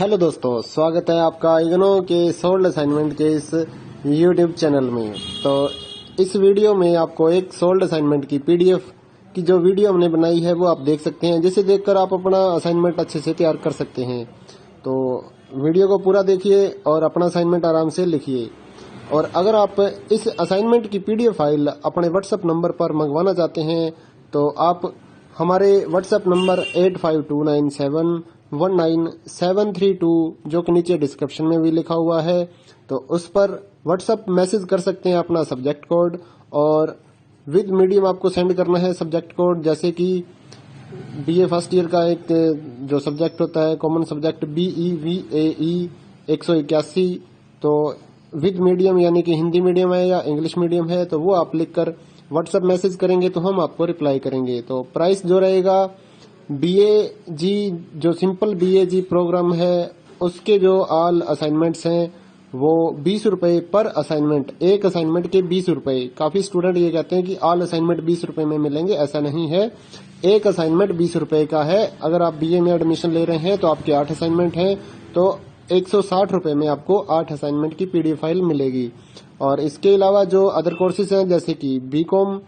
Hello दोस्तों, स्वागत है आपका इग्नो के सोल्ड असाइनमेंट के इस यूट्यूब चैनल में। तो इस वीडियो में आपको एक सोल्ड असाइनमेंट की पीडीएफ की जो वीडियो हमने बनाई है वो आप देख सकते हैं, जिसे देखकर आप अपना असाइनमेंट अच्छे से तैयार कर सकते हैं। तो वीडियो को पूरा देखिए और अपना असाइनमेंट आराम से लिखिए। और अगर आप इस असाइनमेंट की पीडीएफ फाइल अपने व्हाट्सएप नंबर पर मंगवाना चाहते हैं तो आप हमारे व्हाट्सएप नंबर 8529719732 जो कि नीचे डिस्क्रिप्शन में भी लिखा हुआ है, तो उस पर व्हाट्सएप मैसेज कर सकते हैं अपना सब्जेक्ट कोड, और विद मीडियम आपको सेंड करना है सब्जेक्ट कोड। जैसे कि बीए फर्स्ट ईयर का एक जो सब्जेक्ट होता है कॉमन सब्जेक्ट BEVAE 181, तो विद मीडियम यानी कि हिंदी मीडियम है या इंग्लिश मीडियम है, तो वो आप लिखकर व्हाट्सएप मैसेज करेंगे तो हम आपको रिप्लाई करेंगे। तो प्राइस जो रहेगा BAG जो सिंपल BAG प्रोग्राम है उसके जो ऑल असाइनमेंट्स हैं वो 20 रुपए पर असाइनमेंट, एक असाइनमेंट के 20 रुपए। काफी स्टूडेंट ये कहते हैं कि ऑल असाइनमेंट 20 रुपए में मिलेंगे, ऐसा नहीं है। एक असाइनमेंट 20 रुपए का है। अगर आप BA में एडमिशन ले रहे हैं तो आपके 8 असाइनमेंट हैं, तो 160 रुपए में आपको 8 असाइनमेंट की PDF फाइल मिलेगी। और इसके अलावा जो अदर कोर्सेज हैं जैसे कि BCom,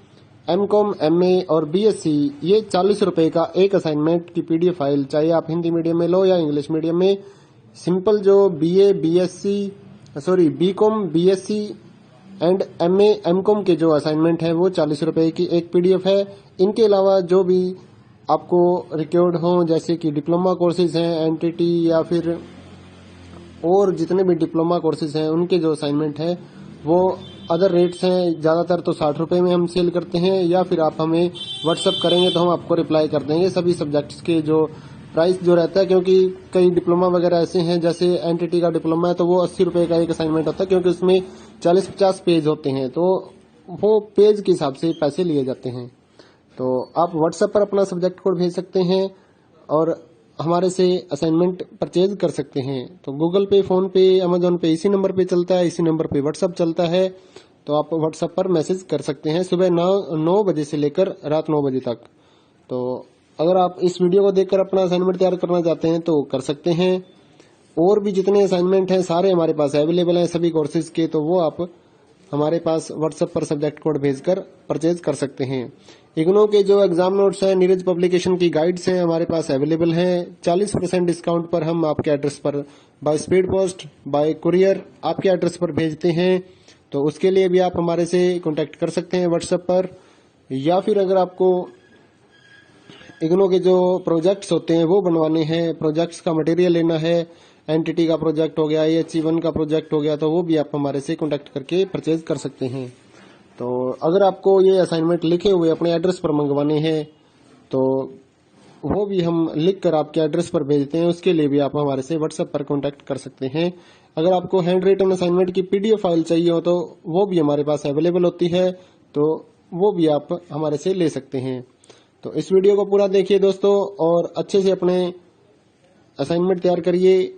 MCom, MA और BSc, ये 40 रुपए का एक असाइनमेंट की PDF फाइल, चाहे आप हिंदी मीडियम में लो या इंग्लिश मीडियम में। सिंपल जो BCom, BSc and MA, MCom के जो असाइनमेंट है वो 40 रुपए की एक PDF है। इनके अलावा जो भी आपको रिक्वायर्ड हो जैसे कि डिप्लोमा कोर्सेज हैं, NTT या फिर और जितने भी डिप्लोमा कोर्सेज हैं उनके जो असाइनमेंट है वो अदर रेट्स हैं। ज्यादातर तो 60 रुपए में हम सेल करते हैं, या फिर आप हमें व्हाट्सएप करेंगे तो हम आपको रिप्लाई कर देंगे सभी सब्जेक्ट्स के जो प्राइस जो रहता है। क्योंकि कई डिप्लोमा वगैरह ऐसे हैं, जैसे NTT का डिप्लोमा है तो वो 80 रुपए का एक असाइनमेंट होता है, क्योंकि उसमें 40-50 पेज होते हैं, तो वो पेज के हिसाब से पैसे लिए जाते हैं। तो आप व्हाट्सएप पर अपना सब्जेक्ट कोड भेज सकते हैं और हमारे से असाइनमेंट परचेज कर सकते हैं। तो गूगल पे, फोन पे, अमेजोन पे इसी नंबर पे चलता है, इसी नंबर पे व्हाट्सएप चलता है। तो आप व्हाट्सएप पर मैसेज कर सकते हैं सुबह 9 बजे से लेकर रात 9 बजे तक। तो अगर आप इस वीडियो को देखकर अपना असाइनमेंट तैयार करना चाहते हैं तो कर सकते हैं। और भी जितने असाइनमेंट हैं सारे हमारे पास अवेलेबल हैं सभी कोर्सेज के, तो वो आप हमारे पास व्हाट्सएप पर सब्जेक्ट कोड भेजकर परचेज कर सकते हैं। इग्नो के जो एग्जाम नोट्स हैं, नीरज पब्लिकेशन की गाइड्स हैं हमारे पास अवेलेबल हैं। 40% डिस्काउंट पर हम आपके एड्रेस पर by speed post, bye courier आपके एड्रेस पर भेजते हैं। तो उसके लिए भी आप हमारे से कांटेक्ट कर सकते हैं व्हाट्सएप पर। या फिर अगर आपको इग्नो के जो प्रोजेक्ट्स होते हैं वो बनवाने हैं, प्रोजेक्ट्स का मटेरियल लेना है, NTT का प्रोजेक्ट हो गया, HE1 का प्रोजेक्ट हो गया, तो वो भी आप हमारे से कांटेक्ट करके परचेज कर सकते हैं। तो अगर आपको ये असाइनमेंट लिखे हुए अपने एड्रेस पर मंगवाने हैं तो वो भी हम लिख कर आपके एड्रेस पर भेजते हैं, उसके लिए भी आप हमारे से व्हाट्सएप पर कांटेक्ट कर सकते हैं। अगर आपको हैंड रिटन असाइनमेंट की PDF फाइल चाहिए हो तो वो भी हमारे पास अवेलेबल होती है, तो वो भी आप हमारे से ले सकते हैं। तो इस वीडियो को पूरा देखिए दोस्तों और अच्छे से अपने असाइनमेंट तैयार करिए।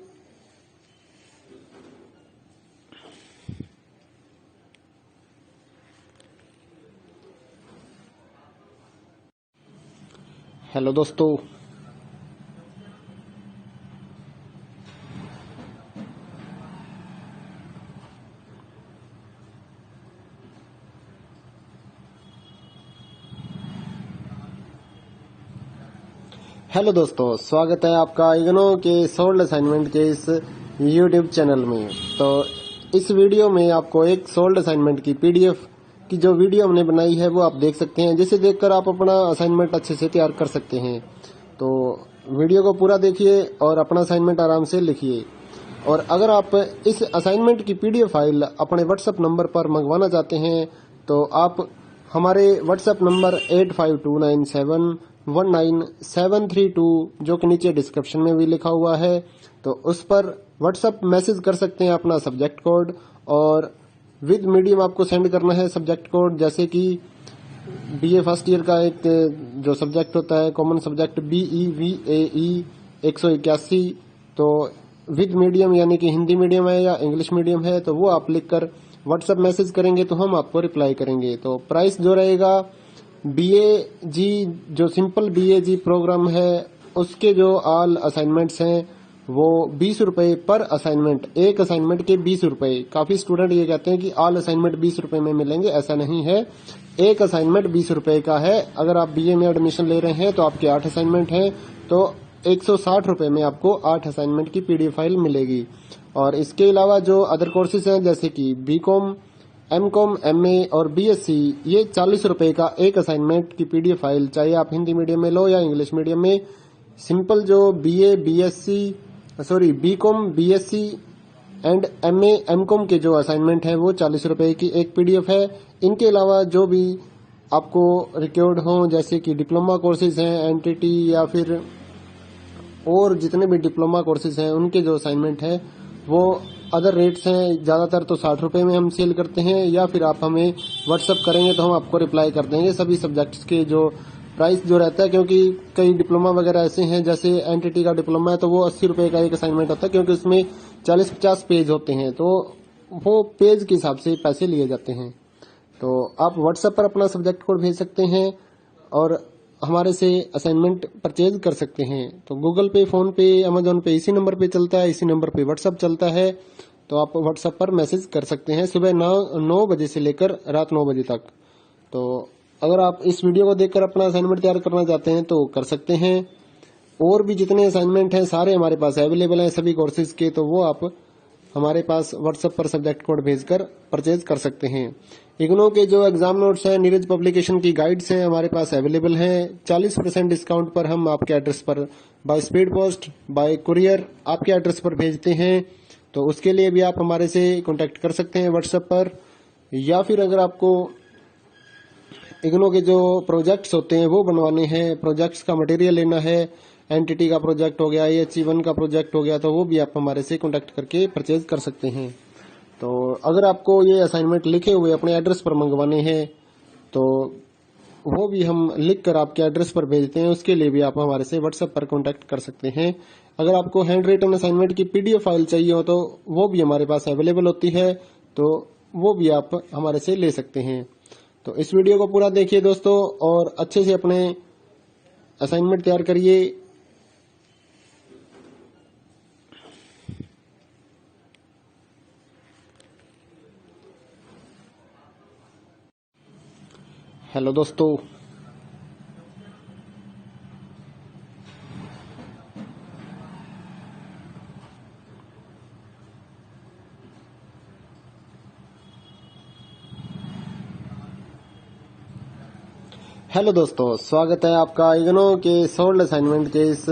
हेलो दोस्तों, स्वागत है आपका इग्नो के सोल्ड असाइनमेंट के इस यूट्यूब चैनल में। तो इस वीडियो में आपको एक सोल्ड असाइनमेंट की PDF की जो वीडियो हमने बनाई है वो आप देख सकते हैं, जिसे देखकर आप अपना असाइनमेंट अच्छे से तैयार कर सकते हैं। तो वीडियो को पूरा देखिए और अपना असाइनमेंट आराम से लिखिए। और अगर आप इस असाइनमेंट की PDF फाइल अपने व्हाट्सएप नंबर पर मंगवाना चाहते हैं तो आप हमारे व्हाट्सएप नंबर 8529719732 जो कि नीचे डिस्क्रिप्शन में भी लिखा हुआ है, तो उस पर व्हाट्सएप मैसेज कर सकते हैं अपना सब्जेक्ट कोड, और विद मीडियम आपको सेंड करना है सब्जेक्ट कोड। जैसे कि BA फर्स्ट ईयर का एक जो सब्जेक्ट होता है कॉमन सब्जेक्ट BEVAE 181, तो विद मीडियम यानी कि हिंदी मीडियम है या इंग्लिश मीडियम है, तो वो आप लिखकर व्हाट्सएप मैसेज करेंगे तो हम आपको रिप्लाई करेंगे। तो प्राइस जो रहेगा BAG जो सिंपल BAG प्रोग्राम है उसके जो ऑल असाइनमेंट्स हैं वो 20 रुपए पर असाइनमेंट, एक असाइनमेंट के 20 रुपए। काफी स्टूडेंट ये कहते हैं कि ऑल असाइनमेंट 20 रुपए में मिलेंगे, ऐसा नहीं है। एक असाइनमेंट 20 रुपए का है। अगर आप बीए में एडमिशन ले रहे हैं तो आपके 8 असाइनमेंट हैं, तो 160 रुपए में आपको 8 असाइनमेंट की पीडीएफ फाइल मिलेगी। और इसके अलावा जो अदर कोर्सेज हैं जैसे कि बीकॉम, एमकॉम, एमए और बीएससी, ये 40 रुपए का एक असाइनमेंट की पीडीएफ फाइल, चाहे आप हिंदी मीडियम में लो या इंग्लिश मीडियम में। सिंपल जो BCom, BSc and MA, MCom के जो असाइनमेंट है वो 40 रुपए की एक पीडीएफ है। इनके अलावा जो भी आपको रिक्वायर्ड हो जैसे कि डिप्लोमा कोर्सेज हैं, एनटीटी या फिर और जितने भी डिप्लोमा कोर्सेज हैं उनके जो असाइनमेंट है वो अदर रेट्स हैं। ज्यादातर तो 60 रुपए में हम सेल करते हैं, या फिर आप हमें व्हाट्सअप करेंगे तो हम आपको रिप्लाई कर देंगे सभी सब्जेक्ट्स के जो प्राइस जो रहता है। क्योंकि कई डिप्लोमा वगैरह ऐसे हैं, जैसे एनटीटी का डिप्लोमा है तो वो 80 रुपए का एक असाइनमेंट होता है, क्योंकि उसमें 40-50 पेज होते हैं, तो वो पेज के हिसाब से पैसे लिए जाते हैं। तो आप व्हाट्सएप पर अपना सब्जेक्ट कोड भेज सकते हैं और हमारे से असाइनमेंट परचेज कर सकते हैं। तो गूगल पे, फोन पे, अमेजोन पे इसी नंबर पे चलता है, इसी नंबर पे व्हाट्सएप चलता है। तो आप व्हाट्सएप पर मैसेज कर सकते हैं सुबह 9 बजे से लेकर रात 9 बजे तक। तो अगर आप इस वीडियो को देखकर अपना असाइनमेंट तैयार करना चाहते हैं तो कर सकते हैं। और भी जितने असाइनमेंट हैं सारे हमारे पास अवेलेबल हैं सभी कोर्सेज के, तो वो आप हमारे पास व्हाट्सएप पर सब्जेक्ट कोड भेजकर परचेज कर सकते हैं। इग्नो के जो एग्जाम नोट्स हैं, नीरज पब्लिकेशन की गाइड्स हैं हमारे पास अवेलेबल हैं। 40% डिस्काउंट पर हम आपके एड्रेस पर by speed post, bye courier आपके एड्रेस पर भेजते हैं। तो उसके लिए भी आप हमारे से कांटेक्ट कर सकते हैं व्हाट्सएप पर। या फिर अगर आपको इग्नो के जो प्रोजेक्ट्स होते हैं वो बनवाने हैं, प्रोजेक्ट्स का मटेरियल लेना है, एनटीटी का प्रोजेक्ट हो गया, EHE1 का प्रोजेक्ट हो गया, तो वो भी आप हमारे से कांटेक्ट करके परचेज कर सकते हैं। तो अगर आपको ये असाइनमेंट लिखे हुए अपने एड्रेस पर मंगवाने हैं तो वो भी हम लिख कर आपके एड्रेस पर भेजते हैं, उसके लिए भी आप हमारे से व्हाट्सएप पर कांटेक्ट कर सकते हैं। अगर आपको हैंड रिटन असाइनमेंट की पीडीएफ फाइल चाहिए हो तो वो भी हमारे पास अवेलेबल होती है, तो वो भी आप हमारे से ले सकते हैं। तो इस वीडियो को पूरा देखिए दोस्तों और अच्छे से अपने असाइनमेंट तैयार करिए। हेलो दोस्तों, स्वागत है आपका इग्नो के सोल्ड असाइनमेंट के इस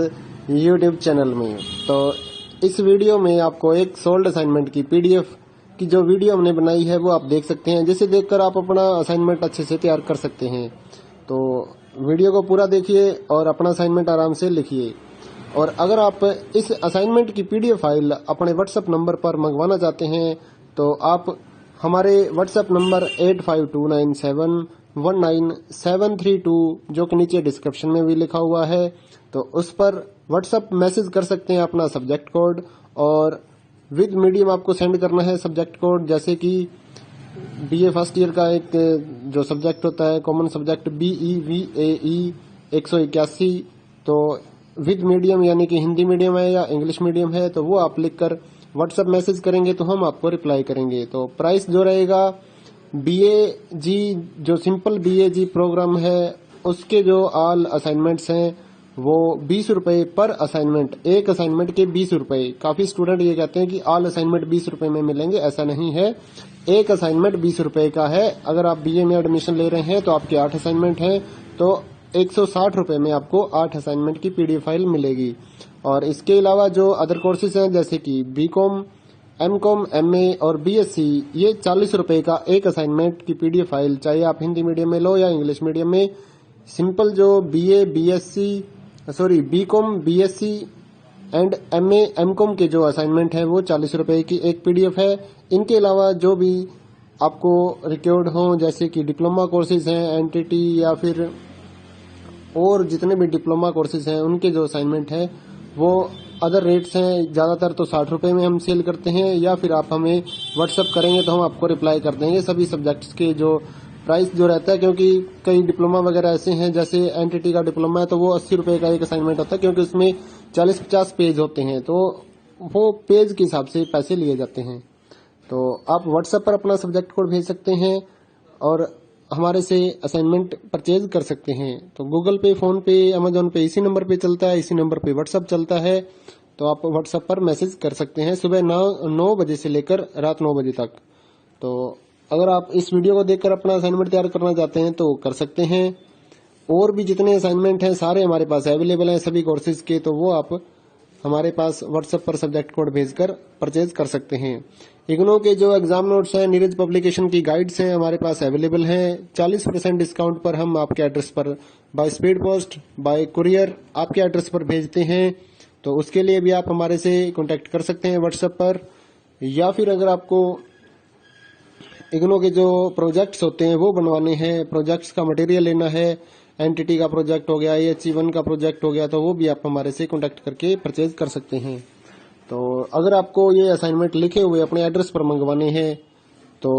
यूट्यूब चैनल में। तो इस वीडियो में आपको एक सोल्ड असाइनमेंट की पीडीएफ की जो वीडियो हमने बनाई है वो आप देख सकते हैं, जिसे देखकर आप अपना असाइनमेंट अच्छे से तैयार कर सकते हैं। तो वीडियो को पूरा देखिए और अपना असाइनमेंट आराम से लिखिए। और अगर आप इस असाइनमेंट की पीडीएफ फाइल अपने व्हाट्सएप नंबर पर मंगवाना चाहते हैं तो आप हमारे व्हाट्सएप नंबर 8529719732 जो कि नीचे डिस्क्रिप्शन में भी लिखा हुआ है, तो उस पर व्हाट्सएप मैसेज कर सकते हैं अपना सब्जेक्ट कोड, और विद मीडियम आपको सेंड करना है सब्जेक्ट कोड। जैसे कि बीए फर्स्ट ईयर का एक जो सब्जेक्ट होता है कॉमन सब्जेक्ट BEVAE 181, तो विद मीडियम यानी कि हिंदी मीडियम है या इंग्लिश मीडियम है, तो वो आप लिखकर व्हाट्सएप मैसेज करेंगे तो हम आपको रिप्लाई करेंगे। तो प्राइस जो रहेगा BAG जो सिंपल BAG प्रोग्राम है उसके जो ऑल असाइनमेंट्स हैं वो 20 रुपए पर असाइनमेंट, एक असाइनमेंट के 20 रुपए। काफी स्टूडेंट ये कहते हैं कि ऑल असाइनमेंट 20 रुपए में मिलेंगे, ऐसा नहीं है। एक असाइनमेंट 20 रुपए का है। अगर आप बीए में एडमिशन ले रहे हैं तो आपके 8 असाइनमेंट हैं, तो 160 रुपए में आपको 8 असाइनमेंट की पीडीएफ फाइल मिलेगी। और इसके अलावा जो अदर कोर्सेज हैं जैसे कि बीकॉम, एमकॉम, एमए और बीएससी, ये 40 रुपए का एक असाइनमेंट की पीडीएफ फाइल, चाहे आप हिंदी मीडियम में लो या इंग्लिश मीडियम में। सिंपल जो BCom, BSc and MA, MCom के जो असाइनमेंट है वो 40 रुपए की एक पीडीएफ है। इनके अलावा जो भी आपको रिक्वायर्ड हो जैसे कि डिप्लोमा कोर्सेज हैं, एनटीटी या फिर और जितने भी डिप्लोमा कोर्सेज हैं उनके जो असाइनमेंट है वो अदर रेट्स हैं। ज्यादातर तो 60 रुपए में हम सेल करते हैं, या फिर आप हमें व्हाट्सएप करेंगे तो हम आपको रिप्लाई कर देंगे सभी सब्जेक्ट्स के जो प्राइस जो रहता है। क्योंकि कई डिप्लोमा वगैरह ऐसे हैं, जैसे एनटीटी का डिप्लोमा है तो वो 80 रुपए का एक असाइनमेंट होता है, क्योंकि उसमें 40-50 पेज होते हैं, तो वो पेज के हिसाब से पैसे लिए जाते हैं। तो आप व्हाट्सएप पर अपना सब्जेक्ट कोड भेज सकते हैं और हमारे से असाइनमेंट परचेज कर सकते हैं। तो गूगल पे, फोन पे, अमेजोन पे इसी नंबर पे चलता है, इसी नंबर पे व्हाट्सएप चलता है। तो आप व्हाट्सएप पर मैसेज कर सकते हैं सुबह 9 बजे से लेकर रात 9 बजे तक। तो अगर आप इस वीडियो को देखकर अपना असाइनमेंट तैयार करना चाहते हैं तो कर सकते हैं। और भी जितने असाइनमेंट हैं सारे हमारे पास अवेलेबल हैं सभी कोर्सेज के, तो वो आप हमारे पास व्हाट्सएप पर सब्जेक्ट कोड भेजकर परचेज कर सकते हैं। इग्नो के जो एग्जाम नोट्स हैं, नीरज पब्लिकेशन की गाइड्स हैं हमारे पास अवेलेबल हैं। 40% डिस्काउंट पर हम आपके एड्रेस पर by speed post, bye courier आपके एड्रेस पर भेजते हैं। तो उसके लिए भी आप हमारे से कांटेक्ट कर सकते हैं व्हाट्सएप पर। या फिर अगर आपको इग्नो के जो प्रोजेक्ट्स होते हैं वो बनवाने हैं, प्रोजेक्ट्स का मटेरियल लेना है, एनटीटी का प्रोजेक्ट हो गया, EHE1 का प्रोजेक्ट हो गया, तो वो भी आप हमारे से कांटेक्ट करके परचेज कर सकते हैं। तो अगर आपको ये असाइनमेंट लिखे हुए अपने एड्रेस पर मंगवाने हैं तो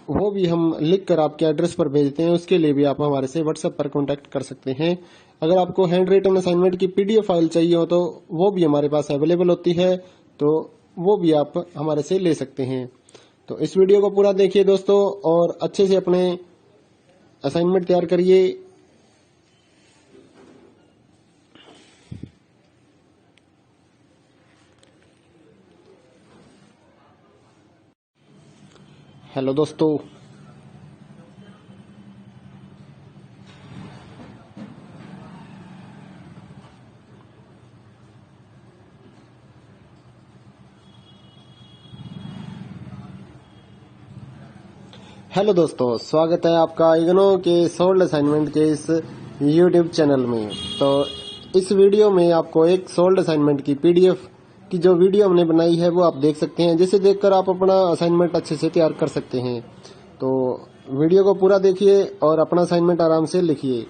वो भी हम लिख कर आपके एड्रेस पर भेजते हैं। उसके लिए भी आप हमारे से व्हाट्सएप पर कांटेक्ट कर सकते हैं। अगर आपको हैंड रिटन असाइनमेंट की PDF फाइल चाहिए हो तो वो भी हमारे पास अवेलेबल होती है, तो वो भी आप हमारे से ले सकते हैं। तो इस वीडियो को पूरा देखिए दोस्तों और अच्छे से अपने असाइनमेंट तैयार करिए। हेलो दोस्तों, स्वागत है आपका इग्नो के सोल्ड असाइनमेंट के इस YouTube चैनल में। तो इस वीडियो में आपको एक सोल्ड असाइनमेंट की PDF की जो वीडियो हमने बनाई है वो आप देख सकते हैं, जिसे देखकर आप अपना असाइनमेंट अच्छे से तैयार कर सकते हैं। तो वीडियो को पूरा देखिए और अपना असाइनमेंट आराम से लिखिए।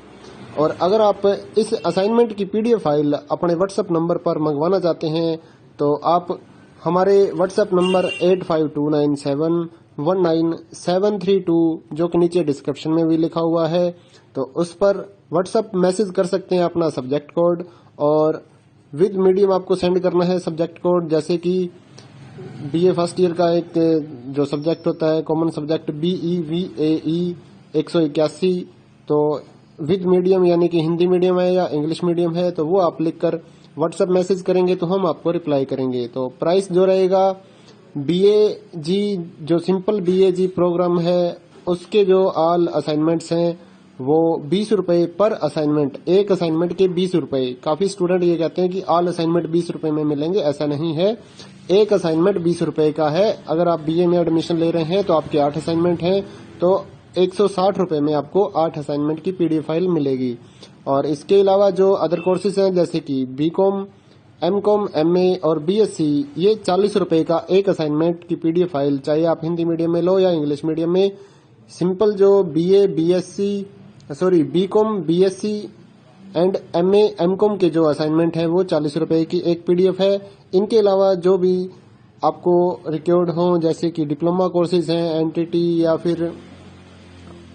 और अगर आप इस असाइनमेंट की PDF फाइल अपने व्हाट्सएप नंबर पर मंगवाना चाहते हैं तो आप हमारे व्हाट्सएप नंबर 8529719732 जो कि नीचे डिस्क्रिप्शन में भी लिखा हुआ है, तो उस पर व्हाट्सएप मैसेज कर सकते हैं अपना सब्जेक्ट कोड, और विद मीडियम आपको सेंड करना है सब्जेक्ट कोड। जैसे कि BA फर्स्ट ईयर का एक जो सब्जेक्ट होता है कॉमन सब्जेक्ट BEVAE 181, तो विद मीडियम यानी कि हिंदी मीडियम है या इंग्लिश मीडियम है, तो वो आप लिखकर व्हाट्सएप मैसेज करेंगे तो हम आपको रिप्लाई करेंगे। तो प्राइस जो रहेगा BAG जो सिंपल BAG प्रोग्राम है उसके जो ऑल असाइनमेंट्स हैं वो 20 रुपए पर असाइनमेंट, एक असाइनमेंट के 20 रुपए। काफी स्टूडेंट ये कहते हैं कि ऑल असाइनमेंट 20 रुपए में मिलेंगे, ऐसा नहीं है। एक असाइनमेंट 20 रुपए का है। अगर आप BA में एडमिशन ले रहे हैं तो आपके 8 असाइनमेंट हैं, तो 160 रुपए में आपको 8 असाइनमेंट की PDF फाइल मिलेगी। और इसके अलावा जो अदर कोर्सेज हैं जैसे कि BCom, MCom, MA और BSc, ये 40 रुपए का एक असाइनमेंट की PDF फाइल, चाहे आप हिंदी मीडियम में लो या इंग्लिश मीडियम में। सिंपल जो BCom, BSc and MA, MCom के जो असाइनमेंट है वो 40 रुपए की एक PDF है। इनके अलावा जो भी आपको रिक्वायर्ड हो जैसे कि डिप्लोमा कोर्सेज हैं, NTT या फिर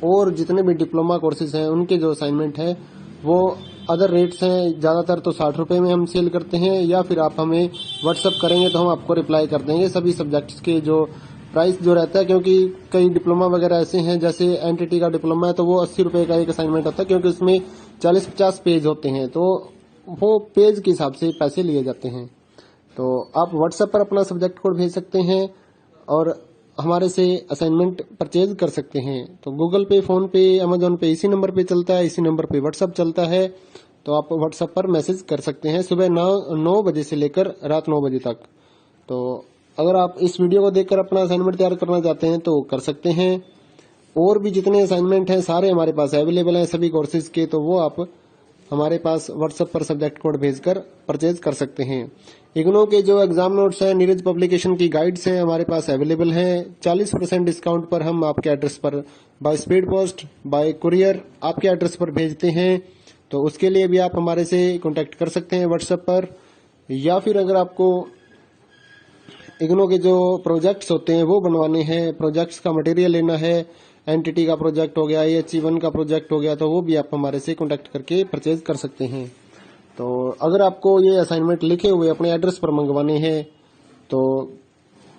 और जितने भी डिप्लोमा कोर्सेज हैं उनके जो असाइनमेंट है वो अदर रेट्स हैं। ज्यादातर तो 60 रुपए में हम सेल करते हैं, या फिर आप हमें व्हाट्सएप करेंगे तो हम आपको रिप्लाई कर देंगे सभी सब्जेक्ट्स के जो प्राइस जो रहता है। क्योंकि कई डिप्लोमा वगैरह ऐसे हैं, जैसे NTT का डिप्लोमा है तो वो 80 रुपए का एक असाइनमेंट होता है, क्योंकि उसमें 40-50 पेज होते हैं, तो वो पेज के हिसाब से पैसे लिए जाते हैं। तो आप व्हाट्सएप पर अपना सब्जेक्ट कोड भेज सकते हैं और हमारे से असाइनमेंट परचेज कर सकते हैं। तो गूगल पे, फोन पे, अमेजोन पे इसी नंबर पे चलता है, इसी नंबर पे व्हाट्सएप चलता है। तो आप व्हाट्सएप पर मैसेज कर सकते हैं सुबह 9 बजे से लेकर रात 9 बजे तक। तो अगर आप इस वीडियो को देखकर अपना असाइनमेंट तैयार करना चाहते हैं तो कर सकते हैं। और भी जितने असाइनमेंट हैं सारे हमारे पास अवेलेबल हैं सभी कोर्सेज के, तो वो आप हमारे पास व्हाट्सएप पर सब्जेक्ट कोड भेजकर परचेज कर सकते हैं। इग्नो के जो एग्जाम नोट्स हैं, नीरज पब्लिकेशन की गाइड्स हैं हमारे पास अवेलेबल हैं। 40% डिस्काउंट पर हम आपके एड्रेस पर by speed post, bye courier आपके एड्रेस पर भेजते हैं। तो उसके लिए भी आप हमारे से कांटेक्ट कर सकते हैं व्हाट्सएप पर। या फिर अगर आपको इग्नो के जो प्रोजेक्ट्स होते हैं वो बनवाने हैं, प्रोजेक्ट्स का मटेरियल लेना है, एनटीटी का प्रोजेक्ट हो गया, EHE1 का प्रोजेक्ट हो गया, तो वो भी आप हमारे से कांटेक्ट करके परचेज कर सकते हैं। तो अगर आपको ये असाइनमेंट लिखे हुए अपने एड्रेस पर मंगवाने हैं तो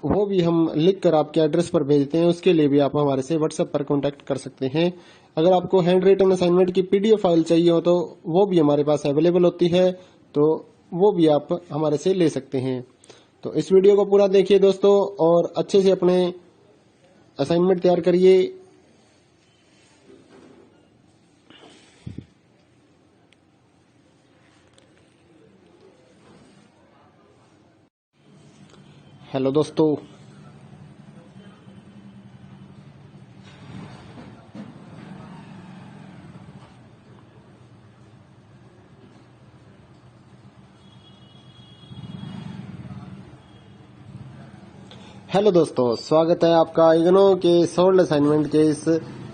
वो भी हम लिख कर आपके एड्रेस पर भेजते हैं। उसके लिए भी आप हमारे से व्हाट्सएप पर कांटेक्ट कर सकते हैं। अगर आपको हैंड रिटन असाइनमेंट की पीडीएफ फाइल चाहिए हो तो वो भी हमारे पास अवेलेबल होती है, तो वो भी आप हमारे से ले सकते हैं। तो इस वीडियो को पूरा देखिए दोस्तों और अच्छे से अपने असाइनमेंट तैयार करिए। हेलो दोस्तों, स्वागत है आपका इग्नो के सोल्ड असाइनमेंट के इस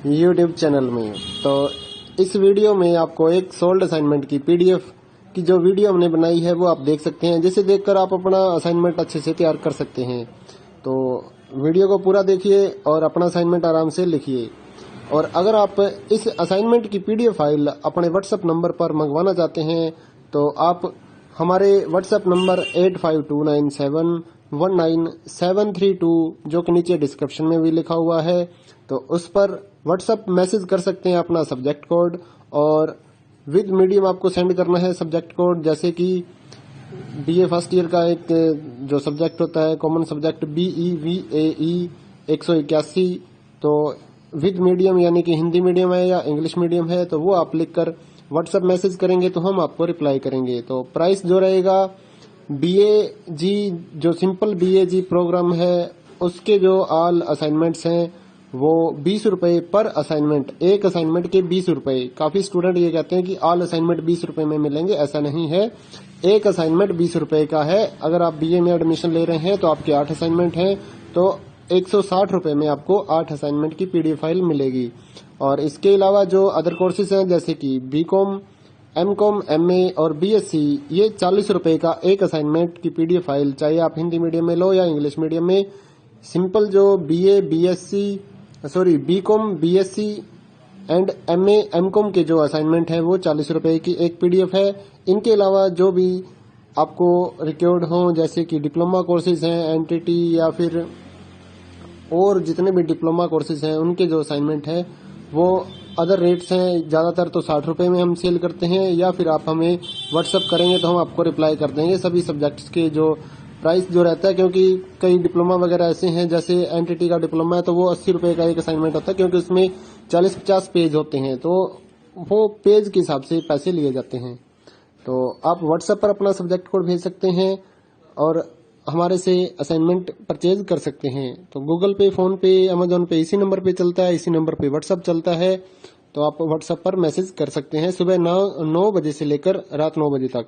यूट्यूब चैनल में। तो इस वीडियो में आपको एक सोल्ड असाइनमेंट की पीडीएफ की जो वीडियो हमने बनाई है वो आप देख सकते हैं, जिसे देखकर आप अपना असाइनमेंट अच्छे से तैयार कर सकते हैं। तो वीडियो को पूरा देखिए और अपना असाइनमेंट आराम से लिखिए। और अगर आप इस असाइनमेंट की पीडीएफ फाइल अपने व्हाट्सएप नंबर पर मंगवाना चाहते हैं तो आप हमारे व्हाट्सएप नंबर 8529719732 जो कि नीचे डिस्क्रिप्शन में भी लिखा हुआ है, तो उस पर व्हाट्सएप मैसेज कर सकते हैं अपना सब्जेक्ट कोड, और विद मीडियम आपको सेंड करना है सब्जेक्ट कोड। जैसे कि बीए फर्स्ट ईयर का एक जो सब्जेक्ट होता है कॉमन सब्जेक्ट BEVAE 181, तो विद मीडियम यानी कि हिंदी मीडियम है या इंग्लिश मीडियम है तो वो आप लिखकर व्हाट्सएप मैसेज करेंगे तो हम आपको रिप्लाई करेंगे। तो प्राइस जो रहेगा BAG जो सिंपल BAG प्रोग्राम है उसके जो ऑल असाइनमेंट्स हैं वो 20 रुपए पर असाइनमेंट, एक असाइनमेंट के 20 रुपए। काफी स्टूडेंट ये कहते हैं कि ऑल असाइनमेंट 20 रुपए में मिलेंगे, ऐसा नहीं है। एक असाइनमेंट 20 रुपए का है। अगर आप BA में एडमिशन ले रहे हैं तो आपके 8 असाइनमेंट हैं तो 160 रुपए में आपको 8 असाइनमेंट की पीडीएफ फाइल मिलेगी। और इसके अलावा जो अदर कोर्सेज हैं जैसे कि BCom, MCom, MA और BSc, ये 40 रुपए का एक असाइनमेंट की पीडीएफ फाइल, चाहे आप हिंदी मीडियम में लो या इंग्लिश मीडियम में। सिंपल जो BCom, BSc and MA, MCom के जो असाइनमेंट है वो 40 रुपए की एक पीडीएफ है। इनके अलावा जो भी आपको रिक्वायर्ड हो जैसे कि डिप्लोमा कोर्सेज हैं, एनटीटी या फिर और जितने भी डिप्लोमा कोर्सेज हैं उनके जो असाइनमेंट है वो अदर रेट्स हैं। ज्यादातर तो 60 रुपए में हम सेल करते हैं, या फिर आप हमें व्हाट्सएप करेंगे तो हम आपको रिप्लाई कर देंगे सभी सब्जेक्ट्स के जो प्राइस जो रहता है। क्योंकि कई डिप्लोमा वगैरह ऐसे हैं, जैसे एनटीटी का डिप्लोमा है तो वो 80 रुपए का एक असाइनमेंट होता है, क्योंकि उसमें 40-50 पेज होते हैं तो वो पेज के हिसाब से पैसे लिए जाते हैं। तो आप व्हाट्सएप पर अपना सब्जेक्ट कोड भेज सकते हैं और हमारे से असाइनमेंट परचेज कर सकते हैं। तो गूगल पे, फोन पे, अमेजोन पे इसी नंबर पे चलता है, इसी नंबर पे व्हाट्सएप चलता है। तो आप व्हाट्सएप पर मैसेज कर सकते हैं सुबह 9 बजे से लेकर रात 9 बजे तक।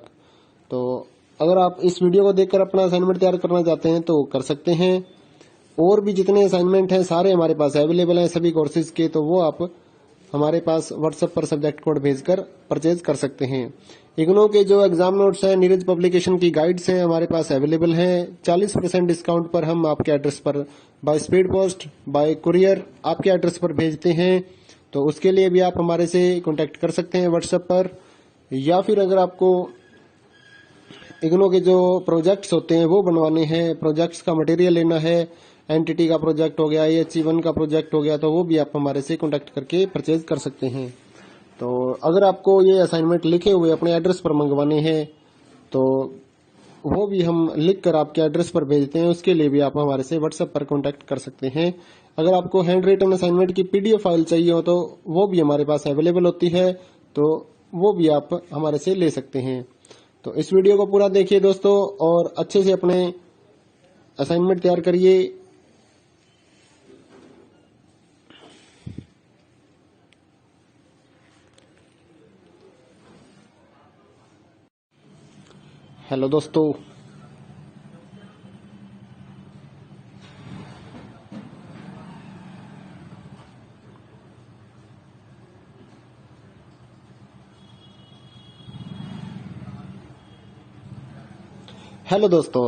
तो अगर आप इस वीडियो को देखकर अपना असाइनमेंट तैयार करना चाहते हैं तो कर सकते हैं। और भी जितने असाइनमेंट हैं सारे हमारे पास अवेलेबल हैं सभी कोर्सेज के, तो वो आप हमारे पास व्हाट्सएप पर सब्जेक्ट कोड भेजकर परचेज कर सकते हैं। इग्नो के जो एग्जाम नोट्स हैं, नीरज पब्लिकेशन की गाइड्स हैं हमारे पास अवेलेबल हैं। 40% डिस्काउंट पर हम आपके एड्रेस पर by speed post, bye courier आपके एड्रेस पर भेजते हैं। तो उसके लिए भी आप हमारे से कांटेक्ट कर सकते हैं व्हाट्सएप पर। या फिर अगर आपको इग्नो के जो प्रोजेक्ट्स होते हैं वो बनवाने हैं, प्रोजेक्ट्स का मटेरियल लेना है, एनटीटी का प्रोजेक्ट हो गया, HE1 का प्रोजेक्ट हो गया, तो वो भी आप हमारे से कांटेक्ट करके परचेज कर सकते हैं। तो अगर आपको ये असाइनमेंट लिखे हुए अपने एड्रेस पर मंगवाने हैं तो वो भी हम लिख कर आपके एड्रेस पर भेजते हैं। उसके लिए भी आप हमारे से व्हाट्सएप पर कांटेक्ट कर सकते हैं। अगर आपको हैंड रिटन असाइनमेंट की पीडीएफ फाइल चाहिए हो तो वो भी हमारे पास अवेलेबल होती है, तो वो भी आप हमारे से ले सकते हैं। तो इस वीडियो को पूरा देखिए दोस्तों और अच्छे से अपने असाइनमेंट तैयार करिए। हेलो दोस्तों,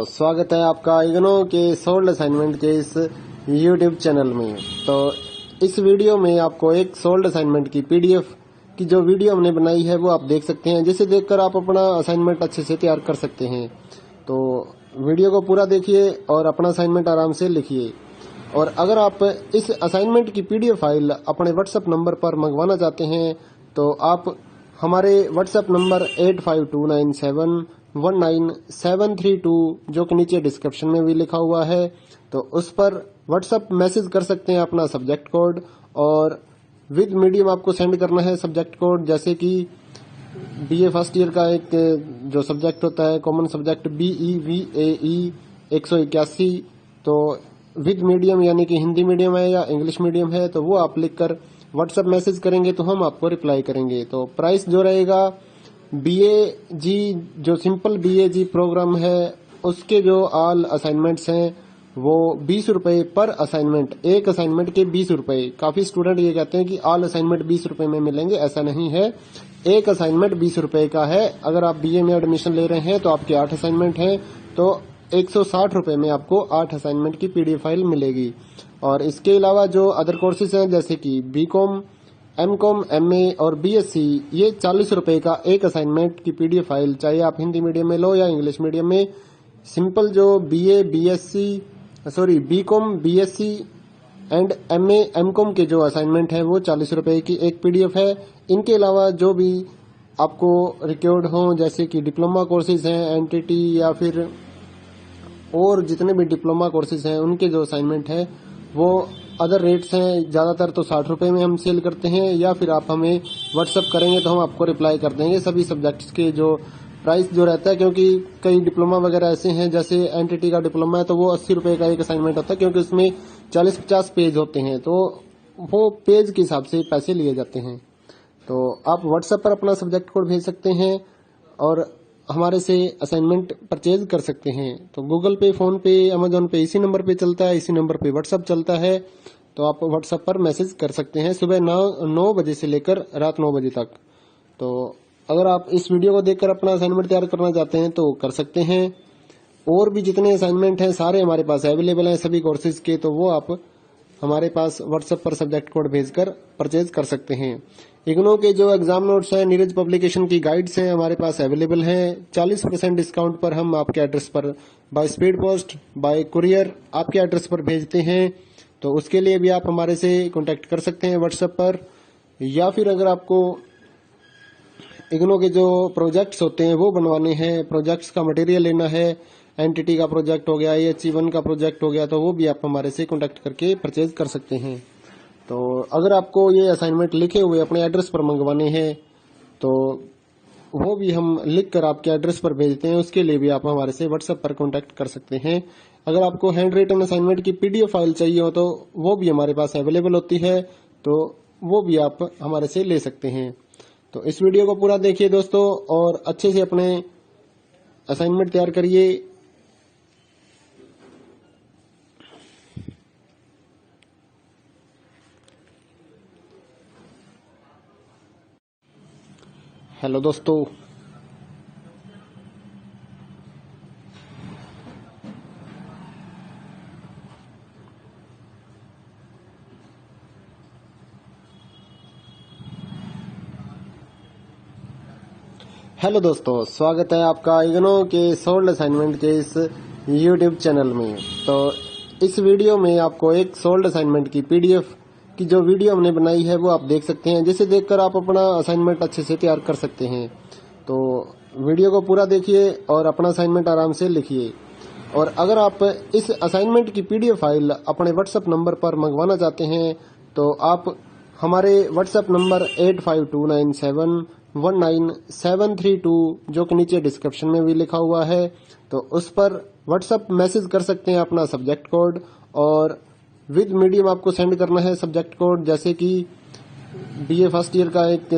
स्वागत है आपका इग्नो के सोल्ड असाइनमेंट के इस यूट्यूब चैनल में। तो इस वीडियो में आपको एक सोल्ड असाइनमेंट की पीडीएफ की जो वीडियो हमने बनाई है वो आप देख सकते हैं, जिसे देखकर आप अपना असाइनमेंट अच्छे से तैयार कर सकते हैं। तो वीडियो को पूरा देखिए और अपना असाइनमेंट आराम से लिखिए। और अगर आप इस असाइनमेंट की पीडीएफ फाइल अपने व्हाट्सएप नंबर पर मंगवाना चाहते हैं तो आप हमारे व्हाट्सएप नंबर 8529719732 जो कि नीचे डिस्क्रिप्शन में भी लिखा हुआ है, तो उस पर व्हाट्सएप मैसेज कर सकते हैं अपना सब्जेक्ट कोड, और विद मीडियम आपको सेंड करना है सब्जेक्ट कोड। जैसे कि बीए फर्स्ट ईयर का एक जो सब्जेक्ट होता है कॉमन सब्जेक्ट BEVAE 181, तो विद मीडियम यानी कि हिंदी मीडियम है या इंग्लिश मीडियम है, तो वो आप लिखकर व्हाट्सएप मैसेज करेंगे तो हम आपको रिप्लाई करेंगे। तो प्राइस जो रहेगा BAG जो सिंपल BAG प्रोग्राम है उसके जो ऑल असाइनमेंट्स हैं वो 20 रुपए पर असाइनमेंट, एक असाइनमेंट के 20 रुपए। काफी स्टूडेंट ये कहते हैं कि ऑल असाइनमेंट 20 रुपए में मिलेंगे, ऐसा नहीं है। एक असाइनमेंट 20 रुपए का है। अगर आप BA में एडमिशन ले रहे हैं तो आपके 8 असाइनमेंट हैं, तो 160 रुपए में आपको 8 असाइनमेंट की पीडीएफ फाइल मिलेगी। और इसके अलावा जो अदर कोर्सेज हैं जैसे कि BCom, MCom, MA और BSc, ये 40 रुपए का एक असाइनमेंट की पीडीएफ फाइल, चाहे आप हिंदी मीडियम में लो या इंग्लिश मीडियम में। सिंपल जो BCom, BSc and MA, MCom के जो असाइनमेंट है वो 40 रुपए की एक पीडीएफ है। इनके अलावा जो भी आपको रिक्वायर्ड हो जैसे कि डिप्लोमा कोर्सेज हैं, एनटीटी या फिर और जितने भी डिप्लोमा कोर्सेज हैं उनके जो असाइनमेंट है वो अदर रेट्स हैं। ज्यादातर तो 60 रुपए में हम सेल करते हैं, या फिर आप हमें व्हाट्सएप करेंगे तो हम आपको रिप्लाई कर देंगे सभी सब्जेक्ट्स के जो प्राइस जो रहता है। क्योंकि कई डिप्लोमा वगैरह ऐसे हैं, जैसे एनटीटी का डिप्लोमा है तो वो 80 रुपए का एक असाइनमेंट होता है, क्योंकि उसमें 40-50 पेज होते हैं, तो वो पेज के हिसाब से पैसे लिए जाते हैं। तो आप व्हाट्सएप पर अपना सब्जेक्ट कोड भेज सकते हैं और हमारे से असाइनमेंट परचेज कर सकते हैं। तो गूगल पे, फोन पे, अमेजोन पे इसी नंबर पे चलता है, इसी नंबर पे व्हाट्सएप चलता है। तो आप व्हाट्सएप पर मैसेज कर सकते हैं सुबह 9 बजे से लेकर रात 9 बजे तक। तो अगर आप इस वीडियो को देखकर अपना असाइनमेंट तैयार करना चाहते हैं तो कर सकते हैं। और भी जितने असाइनमेंट हैं सारे हमारे पास अवेलेबल हैं सभी कोर्सेज के, तो वो आप हमारे पास व्हाट्सएप पर सब्जेक्ट कोड भेजकर परचेज कर सकते हैं। इग्नो के जो एग्जाम नोट्स हैं, नीरज पब्लिकेशन की गाइड्स हैं हमारे पास अवेलेबल हैं। 40% डिस्काउंट पर हम आपके एड्रेस पर by speed post, bye courier आपके एड्रेस पर भेजते हैं। तो उसके लिए भी आप हमारे से कांटेक्ट कर सकते हैं व्हाट्सएप पर। या फिर अगर आपको इग्नो के जो प्रोजेक्ट्स होते हैं वो बनवाने हैं, प्रोजेक्ट्स का मटेरियल लेना है, एनटीटी का प्रोजेक्ट हो गया, AHE1 का प्रोजेक्ट हो गया, तो वो भी आप हमारे से कांटेक्ट करके परचेज कर सकते हैं। तो अगर आपको ये असाइनमेंट लिखे हुए अपने एड्रेस पर मंगवाने हैं तो वो भी हम लिख कर आपके एड्रेस पर भेजते हैं, उसके लिए भी आप हमारे से व्हाट्सएप पर कांटेक्ट कर सकते हैं। अगर आपको हैंड रिटन असाइनमेंट की पीडीएफ फाइल चाहिए हो तो वो भी हमारे पास अवेलेबल होती है, तो वो भी आप हमारे से ले सकते हैं। तो इस वीडियो को पूरा देखिए दोस्तों और अच्छे से अपने असाइनमेंट तैयार करिए। हेलो दोस्तों, स्वागत है आपका इग्नो के सोल्ड असाइनमेंट के इस यूट्यूब चैनल में। तो इस वीडियो में आपको एक सोल्ड असाइनमेंट की पीडीएफ की जो वीडियो हमने बनाई है वो आप देख सकते हैं, जिसे देखकर आप अपना असाइनमेंट अच्छे से तैयार कर सकते हैं। तो वीडियो को पूरा देखिए और अपना असाइनमेंट आराम से लिखिए। और अगर आप इस असाइनमेंट की पीडीएफ फाइल अपने व्हाट्सएप नंबर पर मंगवाना चाहते हैं तो आप हमारे व्हाट्सएप नंबर 8529719732 जो कि नीचे डिस्क्रिप्शन में भी लिखा हुआ है, तो उस पर व्हाट्सएप मैसेज कर सकते हैं अपना सब्जेक्ट कोड, और विद मीडियम आपको सेंड करना है सब्जेक्ट कोड। जैसे कि BA फर्स्ट ईयर का एक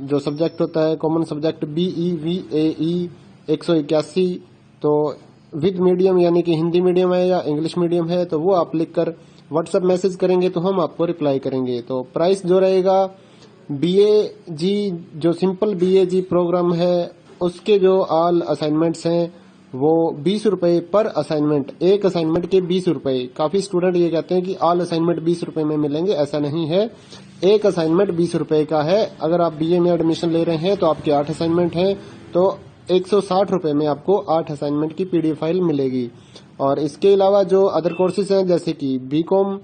जो सब्जेक्ट होता है कॉमन सब्जेक्ट BEVAE 181, तो विद मीडियम यानी कि हिंदी मीडियम है या इंग्लिश मीडियम है, तो वो आप लिखकर व्हाट्सएप मैसेज करेंगे तो हम आपको रिप्लाई करेंगे। तो प्राइस जो रहेगा BAG जो सिंपल BAG प्रोग्राम है उसके जो ऑल असाइनमेंट्स हैं वो 20 रुपए पर असाइनमेंट, एक असाइनमेंट के 20 रुपए। काफी स्टूडेंट ये कहते हैं कि ऑल असाइनमेंट 20 रुपए में मिलेंगे, ऐसा नहीं है। एक असाइनमेंट 20 रुपए का है। अगर आप बीए में एडमिशन ले रहे हैं तो आपके 8 असाइनमेंट हैं, तो 160 रुपए में आपको 8 असाइनमेंट की पीडीएफ फाइल मिलेगी। और इसके अलावा जो अदर कोर्सेज हैं जैसे कि बीकॉम,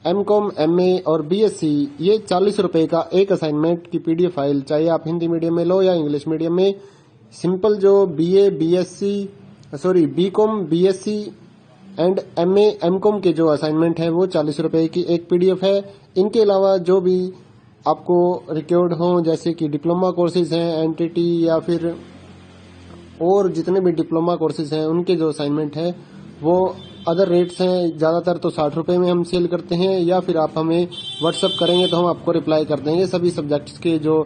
एमकॉम, एमए और बीएससी, ये 40 रुपए का एक असाइनमेंट की पीडीएफ फाइल, चाहे आप हिंदी मीडियम में लो या इंग्लिश मीडियम में। सिंपल जो BCom, BSc and MA, MCom के जो असाइनमेंट है वो 40 रुपए की एक पीडीएफ है। इनके अलावा जो भी आपको रिक्वायर्ड हो जैसे कि डिप्लोमा कोर्सेज हैं, एनटीटी या फिर और जितने भी डिप्लोमा कोर्सेज हैं उनके जो असाइनमेंट है वो अदर रेट्स हैं। ज्यादातर तो 60 रुपए में हम सेल करते हैं, या फिर आप हमें व्हाट्सअप करेंगे तो हम आपको रिप्लाई कर देंगे सभी सब्जेक्ट्स के जो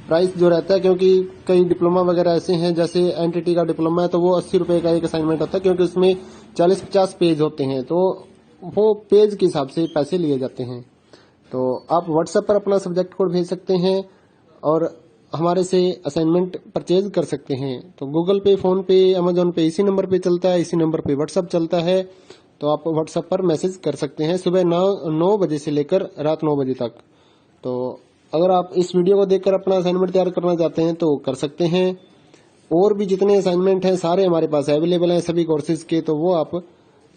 प्राइस जो रहता है। क्योंकि कई डिप्लोमा वगैरह ऐसे हैं, जैसे एनटीटी का डिप्लोमा है तो वो 80 रुपए का एक असाइनमेंट होता है, क्योंकि उसमें 40-50 पेज होते हैं, तो वो पेज के हिसाब से पैसे लिए जाते हैं। तो आप व्हाट्सएप पर अपना सब्जेक्ट कोड भेज सकते हैं और हमारे से असाइनमेंट परचेज कर सकते हैं। तो गूगल पे, फोन पे, अमेजोन पे इसी नंबर पे चलता है, इसी नंबर पे व्हाट्सएप चलता है। तो आप व्हाट्सएप पर मैसेज कर सकते हैं सुबह 9 बजे से लेकर रात 9 बजे तक। तो अगर आप इस वीडियो को देखकर अपना असाइनमेंट तैयार करना चाहते हैं तो कर सकते हैं। और भी जितने असाइनमेंट हैं सारे हमारे पास अवेलेबल हैं सभी कोर्सेज के, तो वो आप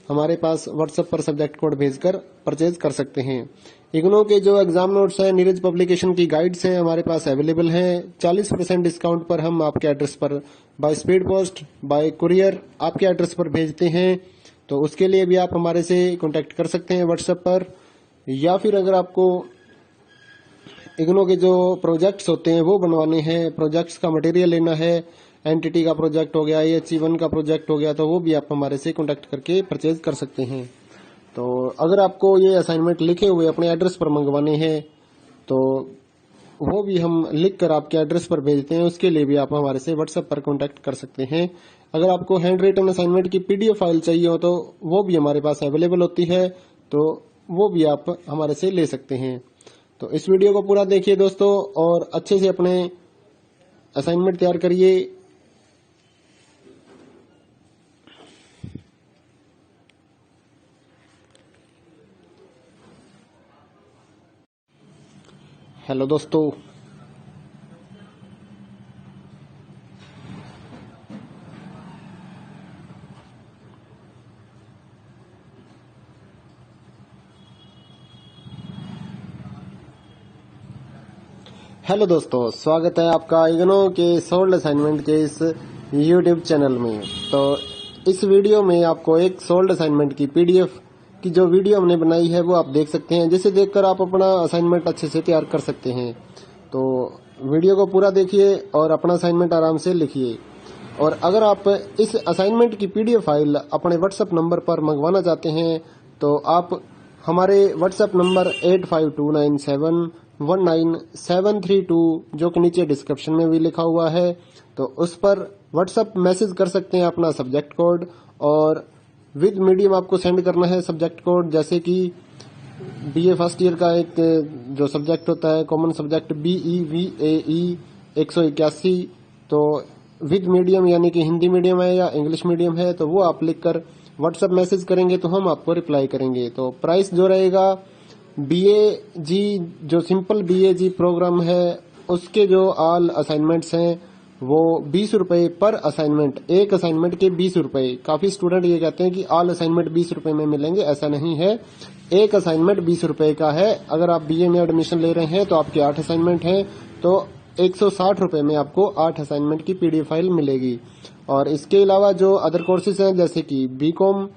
हमारे पास व्हाट्सएप पर सब्जेक्ट कोड भेजकर परचेज कर सकते हैं। इग्नो के जो एग्जाम नोट्स हैं, नीरज पब्लिकेशन की गाइड्स हैं हमारे पास अवेलेबल हैं। 40% डिस्काउंट पर हम आपके एड्रेस पर by speed post, bye courier आपके एड्रेस पर भेजते हैं। तो उसके लिए भी आप हमारे से कांटेक्ट कर सकते हैं व्हाट्सएप पर। या फिर अगर आपको इग्नो के जो प्रोजेक्ट्स होते हैं वो बनवाने हैं, प्रोजेक्ट्स का मटेरियल लेना है, एनटीटी का प्रोजेक्ट हो गया, AHE1 का प्रोजेक्ट हो गया, तो वो भी आप हमारे से कांटेक्ट करके परचेज कर सकते हैं। तो अगर आपको ये असाइनमेंट लिखे हुए अपने एड्रेस पर मंगवाने हैं तो वो भी हम लिख कर आपके एड्रेस पर भेजते हैं, उसके लिए भी आप हमारे से व्हाट्सएप पर कांटेक्ट कर सकते हैं। अगर आपको हैंड रिटन असाइनमेंट की पीडीएफ फाइल चाहिए हो तो वो भी हमारे पास अवेलेबल होती है, तो वो भी आप हमारे से ले सकते हैं। तो इस वीडियो को पूरा देखिए दोस्तों और अच्छे से अपने असाइनमेंट तैयार करिए। हेलो दोस्तों, स्वागत है आपका इग्नो के सोल्ड असाइनमेंट के इस यूट्यूब चैनल में। तो इस वीडियो में आपको एक सोल्ड असाइनमेंट की पीडीएफ की जो वीडियो हमने बनाई है वो आप देख सकते हैं, जिसे देखकर आप अपना असाइनमेंट अच्छे से तैयार कर सकते हैं। तो वीडियो को पूरा देखिए और अपना असाइनमेंट आराम से लिखिए। और अगर आप इस असाइनमेंट की पीडीएफ फाइल अपने व्हाट्सएप नंबर पर मंगवाना चाहते हैं तो आप हमारे व्हाट्सएप नंबर 8529719732 जो कि नीचे डिस्क्रिप्शन में भी लिखा हुआ है, तो उस पर व्हाट्सएप मैसेज कर सकते हैं अपना सब्जेक्ट कोड, और विद मीडियम आपको सेंड करना है सब्जेक्ट कोड। जैसे कि बीए फर्स्ट ईयर का एक जो सब्जेक्ट होता है कॉमन सब्जेक्ट BEVAE 181, तो विद मीडियम यानी कि हिंदी मीडियम है या इंग्लिश मीडियम है तो वो आप लिखकर व्हाट्सएप मैसेज करेंगे तो हम आपको रिप्लाई करेंगे। तो प्राइस जो रहेगा BAG जो सिंपल BAG प्रोग्राम है उसके जो ऑल असाइनमेंट्स हैं वो 20 रुपए पर असाइनमेंट, एक असाइनमेंट के 20 रुपए। काफी स्टूडेंट ये कहते हैं कि ऑल असाइनमेंट 20 रुपए में मिलेंगे, ऐसा नहीं है। एक असाइनमेंट 20 रुपए का है। अगर आप बीए में एडमिशन ले रहे हैं तो आपके 8 असाइनमेंट हैं, तो 160 रुपए में आपको 8 असाइनमेंट की पीडीएफ फाइल मिलेगी। और इसके अलावा जो अदर कोर्सेज हैं जैसे कि बीकॉम,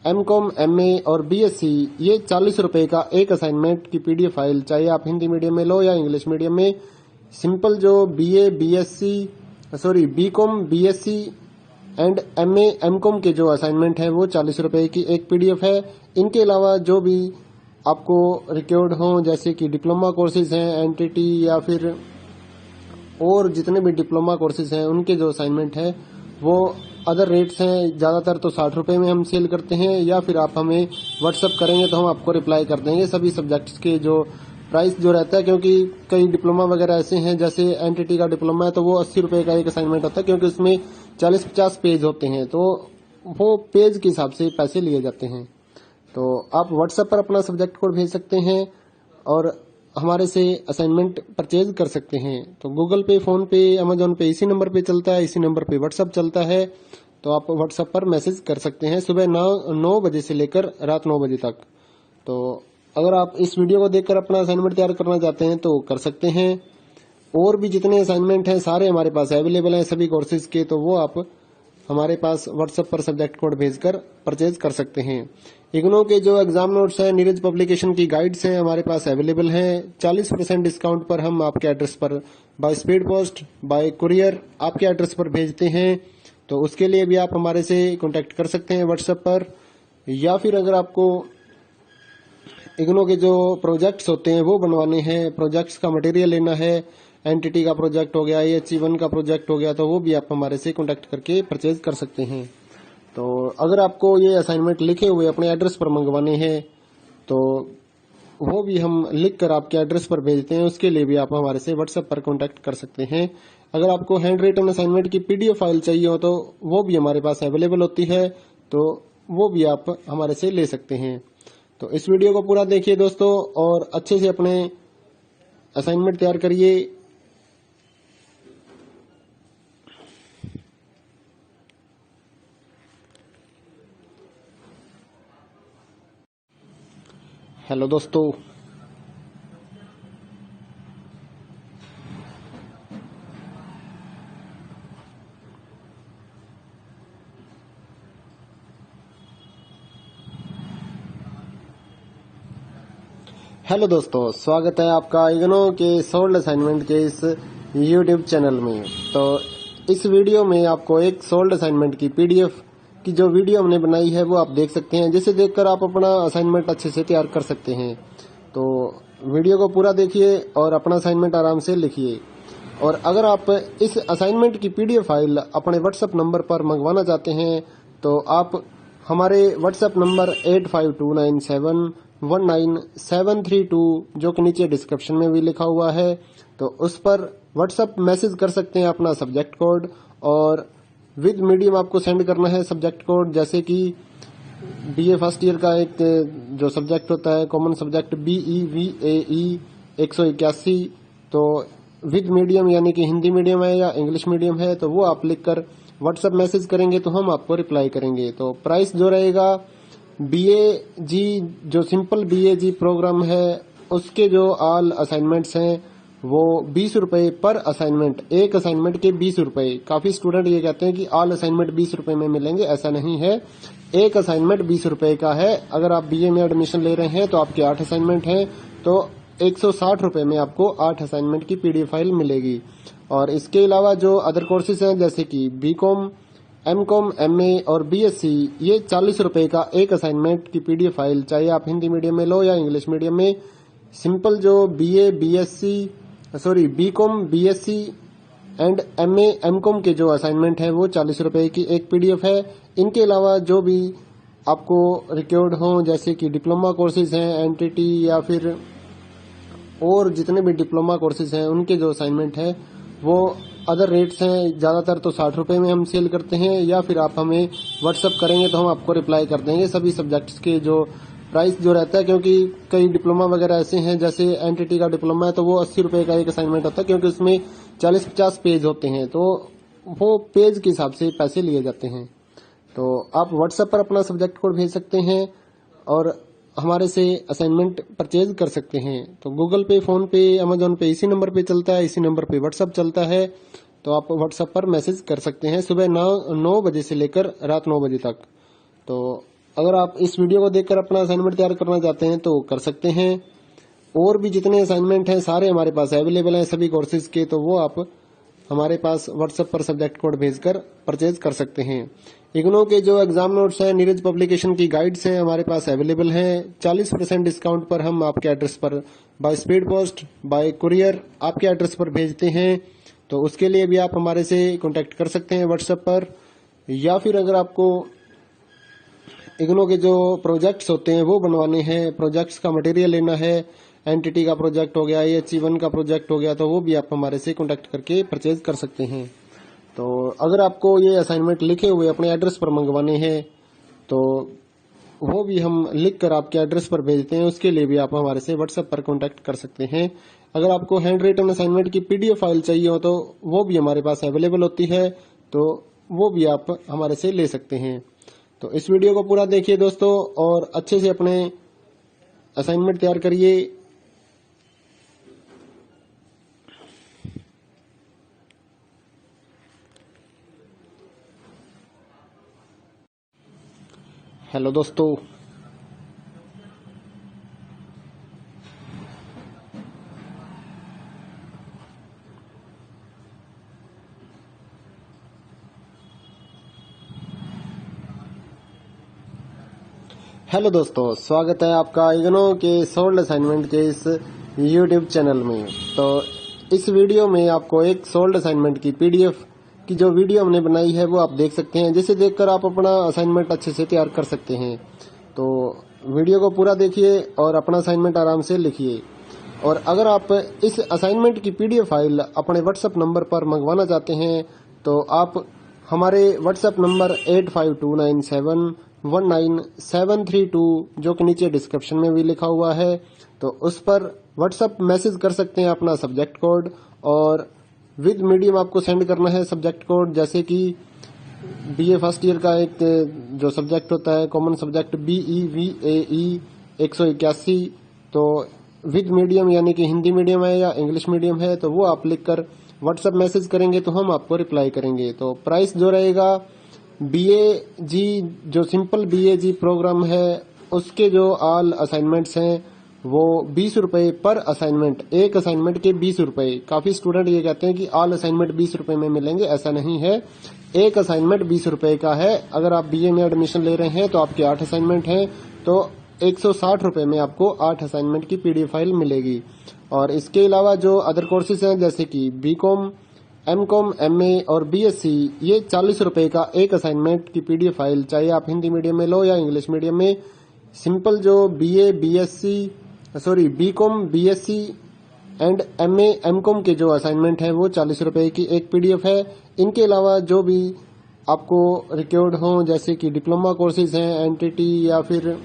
एमकॉम, एमए और बीएससी, ये 40 रुपए का एक असाइनमेंट की पीडीएफ फाइल, चाहे आप हिंदी मीडियम में लो या इंग्लिश मीडियम में। सिंपल जो BCom, BSc and MA, MCom के जो असाइनमेंट है वो 40 रुपए की एक पीडीएफ है। इनके अलावा जो भी आपको रिक्वायर्ड हो जैसे कि डिप्लोमा कोर्सेज हैं, एनटीटी या फिर और जितने भी डिप्लोमा कोर्सेज हैं उनके जो असाइनमेंट है वो अदर रेट्स हैं। ज्यादातर तो 60 रुपए में हम सेल करते हैं, या फिर आप हमें व्हाट्सएप करेंगे तो हम आपको रिप्लाई कर देंगे सभी सब्जेक्ट्स के जो प्राइस जो रहता है। क्योंकि कई डिप्लोमा वगैरह ऐसे हैं, जैसे एनटीटी का डिप्लोमा है तो वो 80 रुपए का एक असाइनमेंट होता है, क्योंकि उसमें 40-50 पेज होते हैं, तो वो पेज के हिसाब से पैसे लिए जाते हैं। तो आप व्हाट्सएप पर अपना सब्जेक्ट कोड भेज सकते हैं और हमारे से असाइनमेंट परचेज कर सकते हैं। तो गूगल पे, फोन पे, अमेजोन पे इसी नंबर पे चलता है, इसी नंबर पे व्हाट्सअप चलता है। तो आप व्हाट्सएप पर मैसेज कर सकते हैं सुबह 9 बजे से लेकर रात 9 बजे तक। तो अगर आप इस वीडियो को देखकर अपना असाइनमेंट तैयार करना चाहते हैं तो कर सकते हैं। और भी जितने असाइनमेंट हैं सारे हमारे पास अवेलेबल हैं सभी कोर्सेज के, तो वो आप हमारे पास व्हाट्सएप पर सब्जेक्ट कोड भेजकर परचेज कर सकते हैं। इग्नो के जो एग्जाम नोट्स हैं, नीरज पब्लिकेशन की गाइड्स हैं हमारे पास अवेलेबल हैं। 40% डिस्काउंट पर हम आपके एड्रेस पर by speed post, bye courier आपके एड्रेस पर भेजते हैं। तो उसके लिए भी आप हमारे से कांटेक्ट कर सकते हैं व्हाट्सएप पर। या फिर अगर आपको इग्नो के जो प्रोजेक्ट्स होते हैं वो बनवाने हैं, प्रोजेक्ट्स का मटेरियल लेना है, एनटीटी का प्रोजेक्ट हो गया, AHE1 का प्रोजेक्ट हो गया, तो वो भी आप हमारे से कांटेक्ट करके परचेज कर सकते हैं। तो अगर आपको ये असाइनमेंट लिखे हुए अपने एड्रेस पर मंगवाने हैं तो वो भी हम लिख कर आपके एड्रेस पर भेजते हैं। उसके लिए भी आप हमारे से व्हाट्सएप पर कांटेक्ट कर सकते हैं। अगर आपको हैंड रिटन असाइनमेंट की PDF फाइल चाहिए हो तो वो भी हमारे पास अवेलेबल होती है, तो वो भी आप हमारे से ले सकते हैं। तो इस वीडियो को पूरा देखिए दोस्तों और अच्छे से अपने असाइनमेंट तैयार करिए। हेलो दोस्तों, स्वागत है आपका इग्नो के सोल्ड असाइनमेंट के इस YouTube चैनल में। तो इस वीडियो में आपको एक सोल्ड असाइनमेंट की PDF की जो वीडियो हमने बनाई है वो आप देख सकते हैं, जिसे देखकर आप अपना असाइनमेंट अच्छे से तैयार कर सकते हैं। तो वीडियो को पूरा देखिए और अपना असाइनमेंट आराम से लिखिए। और अगर आप इस असाइनमेंट की PDF फाइल अपने व्हाट्सएप नंबर पर मंगवाना चाहते हैं तो आप हमारे व्हाट्सएप नंबर 8529719732 जो कि नीचे डिस्क्रिप्शन में भी लिखा हुआ है, तो उस पर व्हाट्सएप मैसेज कर सकते हैं अपना सब्जेक्ट कोड, और विद मीडियम आपको सेंड करना है सब्जेक्ट कोड। जैसे कि BA फर्स्ट ईयर का एक जो सब्जेक्ट होता है कॉमन सब्जेक्ट BEVAE 181, तो विद मीडियम यानी कि हिंदी मीडियम है या इंग्लिश मीडियम है तो वो आप लिखकर व्हाट्सएप मैसेज करेंगे तो हम आपको रिप्लाई करेंगे। तो प्राइस जो रहेगा BAG जो सिंपल BAG प्रोग्राम है उसके जो ऑल असाइनमेंट्स हैं वो 20 रुपए पर असाइनमेंट, एक असाइनमेंट के 20 रुपए। काफी स्टूडेंट ये कहते हैं कि ऑल असाइनमेंट 20 रुपए में मिलेंगे, ऐसा नहीं है। एक असाइनमेंट 20 रुपए का है। अगर आप BA में एडमिशन ले रहे हैं तो आपके 8 असाइनमेंट हैं तो 160 रुपए में आपको 8 असाइनमेंट की PDF फाइल मिलेगी। और इसके अलावा जो अदर कोर्सेज हैं जैसे कि BCom, MCom, MA और BSc, ये 40 रुपए का एक असाइनमेंट की PDF फाइल, चाहे आप हिंदी मीडियम में लो या इंग्लिश मीडियम में। सिंपल जो BCom, BSc and MA, MCom के जो असाइनमेंट है वो 40 रुपए की एक PDF है। इनके अलावा जो भी आपको रिक्वायर्ड हो जैसे कि डिप्लोमा कोर्सेज हैं, NTT या फिर और जितने भी डिप्लोमा कोर्सेज हैं उनके जो असाइनमेंट है वो अदर रेट्स हैं। ज्यादातर तो 60 रुपए में हम सेल करते हैं, या फिर आप हमें व्हाट्सएप करेंगे तो हम आपको रिप्लाई कर देंगे सभी सब्जेक्ट्स के जो प्राइस जो रहता है। क्योंकि कई डिप्लोमा वगैरह ऐसे हैं, जैसे NTT का डिप्लोमा है तो वो 80 रुपए का एक असाइनमेंट होता है, क्योंकि उसमें 40-50 पेज होते हैं तो वो पेज के हिसाब से पैसे लिए जाते हैं। तो आप व्हाट्सएप पर अपना सब्जेक्ट कोड भेज सकते हैं और हमारे से असाइनमेंट परचेज कर सकते हैं। तो गूगल पे, फोन पे, अमेजोन पे इसी नंबर पे चलता है, इसी नंबर पे व्हाट्सएप चलता है। तो आप व्हाट्सएप पर मैसेज कर सकते हैं सुबह 9 बजे से लेकर रात 9 बजे तक। तो अगर आप इस वीडियो को देखकर अपना असाइनमेंट तैयार करना चाहते हैं तो कर सकते हैं। और भी जितने असाइनमेंट हैं सारे हमारे पास अवेलेबल हैं सभी कोर्सेज के, तो वो आप हमारे पास व्हाट्सएप पर सब्जेक्ट कोड भेजकर परचेज कर सकते हैं। इग्नो के जो एग्जाम नोट्स हैं, नीरज पब्लिकेशन की गाइड्स हैं हमारे पास अवेलेबल हैं। 40% डिस्काउंट पर हम आपके एड्रेस पर by speed post, bye courier आपके एड्रेस पर भेजते हैं। तो उसके लिए भी आप हमारे से कांटेक्ट कर सकते हैं व्हाट्सएप पर। या फिर अगर आपको इग्नो के जो प्रोजेक्ट्स होते हैं वो बनवाने हैं, प्रोजेक्ट्स का मटेरियल लेना है, NTT का प्रोजेक्ट हो गया, AHE1 का प्रोजेक्ट हो गया, तो वो भी आप हमारे से कांटेक्ट करके परचेज कर सकते हैं। तो अगर आपको ये असाइनमेंट लिखे हुए अपने एड्रेस पर मंगवाने हैं तो वो भी हम लिख कर आपके एड्रेस पर भेजते हैं। उसके लिए भी आप हमारे से व्हाट्सएप पर कांटेक्ट कर सकते हैं। अगर आपको हैंड रिटन असाइनमेंट की पीडीएफ फाइल चाहिए हो तो वो भी हमारे पास अवेलेबल होती है, तो वो भी आप हमारे से ले सकते हैं। तो इस वीडियो को पूरा देखिए दोस्तों और अच्छे से अपने असाइनमेंट तैयार करिए। हेलो दोस्तों, स्वागत है आपका इग्नो के सोल्ड असाइनमेंट के इस यूट्यूब चैनल में। तो इस वीडियो में आपको एक सोल्ड असाइनमेंट की पीडीएफ की जो वीडियो हमने बनाई है वो आप देख सकते हैं, जिसे देखकर आप अपना असाइनमेंट अच्छे से तैयार कर सकते हैं। तो वीडियो को पूरा देखिए और अपना असाइनमेंट आराम से लिखिए। और अगर आप इस असाइनमेंट की पीडीएफ फाइल अपने व्हाट्सएप नंबर पर मंगवाना चाहते हैं तो आप हमारे व्हाट्सएप नंबर 8529719732 जो कि नीचे डिस्क्रिप्शन में भी लिखा हुआ है, तो उस पर व्हाट्सएप मैसेज कर सकते हैं अपना सब्जेक्ट कोड, और विद मीडियम आपको सेंड करना है सब्जेक्ट कोड। जैसे कि बीए फर्स्ट ईयर का एक जो सब्जेक्ट होता है कॉमन सब्जेक्ट BEVAE 181, तो विद मीडियम यानी कि हिंदी मीडियम है या इंग्लिश मीडियम है तो वो आप लिखकर व्हाट्सएप मैसेज करेंगे तो हम आपको रिप्लाई करेंगे। तो प्राइस जो रहेगा BAG जो सिंपल BAG प्रोग्राम है उसके जो ऑल असाइनमेंट्स हैं वो 20 रुपए पर असाइनमेंट, एक असाइनमेंट के 20 रुपए। काफी स्टूडेंट ये कहते हैं कि ऑल असाइनमेंट 20 रुपए में मिलेंगे, ऐसा नहीं है। एक असाइनमेंट 20 रुपए का है। अगर आप BA में एडमिशन ले रहे हैं तो आपके 8 असाइनमेंट हैं तो 160 रुपए में आपको 8 असाइनमेंट की पीडीएफ फाइल मिलेगी। और इसके अलावा जो अदर कोर्सेज हैं जैसे कि BCom, MCom, MA और BSc, ये 40 रुपए का एक असाइनमेंट की पीडीएफ फाइल, चाहे आप हिंदी मीडियम में लो या इंग्लिश मीडियम में। सिंपल जो BCom, BSc and MA, MCom के जो असाइनमेंट है वो 40 रुपए की एक पीडीएफ है। इनके अलावा जो भी आपको रिक्वायर्ड हो जैसे कि डिप्लोमा कोर्सेज हैं NTT या फिर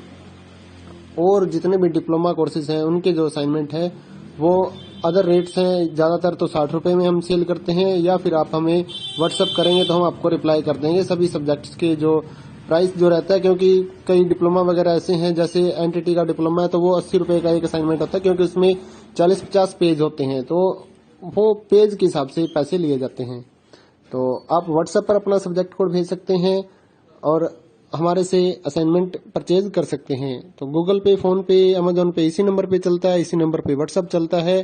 और जितने भी डिप्लोमा कोर्सेज हैं उनके जो असाइनमेंट है वो अदर रेट्स हैं। ज्यादातर तो 60 रुपए में हम सेल करते हैं, या फिर आप हमें व्हाट्सएप करेंगे तो हम आपको रिप्लाई कर देंगे सभी सब्जेक्ट्स के जो प्राइस जो रहता है। क्योंकि कई डिप्लोमा वगैरह ऐसे हैं, जैसे NTT का डिप्लोमा है तो वो 80 रुपए का एक असाइनमेंट होता है, क्योंकि उसमें 40-50 पेज होते हैं तो वो पेज के हिसाब से पैसे लिए जाते हैं। तो आप व्हाट्सएप पर अपना सब्जेक्ट कोड भेज सकते हैं और हमारे से असाइनमेंट परचेज कर सकते हैं। तो गूगल पे, फोन पे, अमेजोन पे इसी नंबर पे चलता है, इसी नंबर पे व्हाट्सएप चलता है।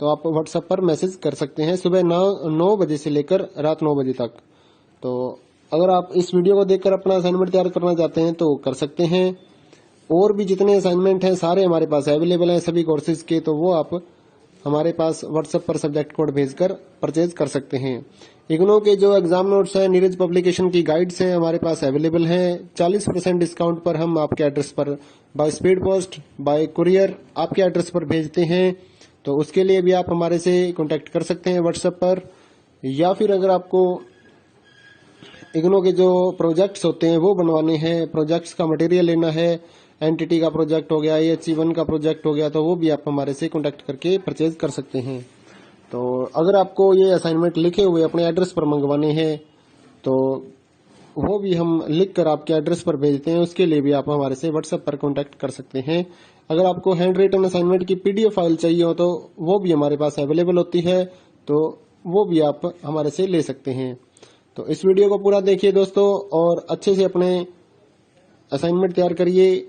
तो आप व्हाट्सएप पर मैसेज कर सकते हैं सुबह 9 बजे से लेकर रात 9 बजे तक। तो अगर आप इस वीडियो को देखकर अपना असाइनमेंट तैयार करना चाहते हैं तो कर सकते हैं। और भी जितने असाइनमेंट हैं सारे हमारे पास अवेलेबल हैं सभी कोर्सेज के, तो वो आप हमारे पास व्हाट्सएप पर सब्जेक्ट कोड भेजकर परचेज कर सकते हैं। इग्नो के जो एग्जाम नोट्स हैं, नीरज पब्लिकेशन की गाइड्स हैं हमारे पास अवेलेबल हैं। 40% डिस्काउंट पर हम आपके एड्रेस पर by speed post, bye courier आपके एड्रेस पर भेजते हैं। तो उसके लिए भी आप हमारे से कांटेक्ट कर सकते हैं व्हाट्सएप पर, या फिर अगर आपको इग्नो के जो प्रोजेक्ट्स होते हैं वो बनवाने हैं, प्रोजेक्ट्स का मटेरियल लेना है, NTT का प्रोजेक्ट हो गया, AHC1 का प्रोजेक्ट हो गया, तो वो भी आप हमारे से कांटेक्ट करके परचेज कर सकते हैं। तो अगर आपको ये असाइनमेंट लिखे हुए अपने एड्रेस पर मंगवाने हैं तो वो भी हम लिख कर आपके एड्रेस पर भेजते हैं। उसके लिए भी आप हमारे से व्हाट्सएप पर कांटेक्ट कर सकते हैं। अगर आपको हैंड रिटन असाइनमेंट की पीडीएफ फाइल चाहिए हो तो वो भी हमारे पास अवेलेबल होती है, तो वो भी आप हमारे से ले सकते हैं। तो इस वीडियो को पूरा देखिए दोस्तों और अच्छे से अपने असाइनमेंट तैयार करिए।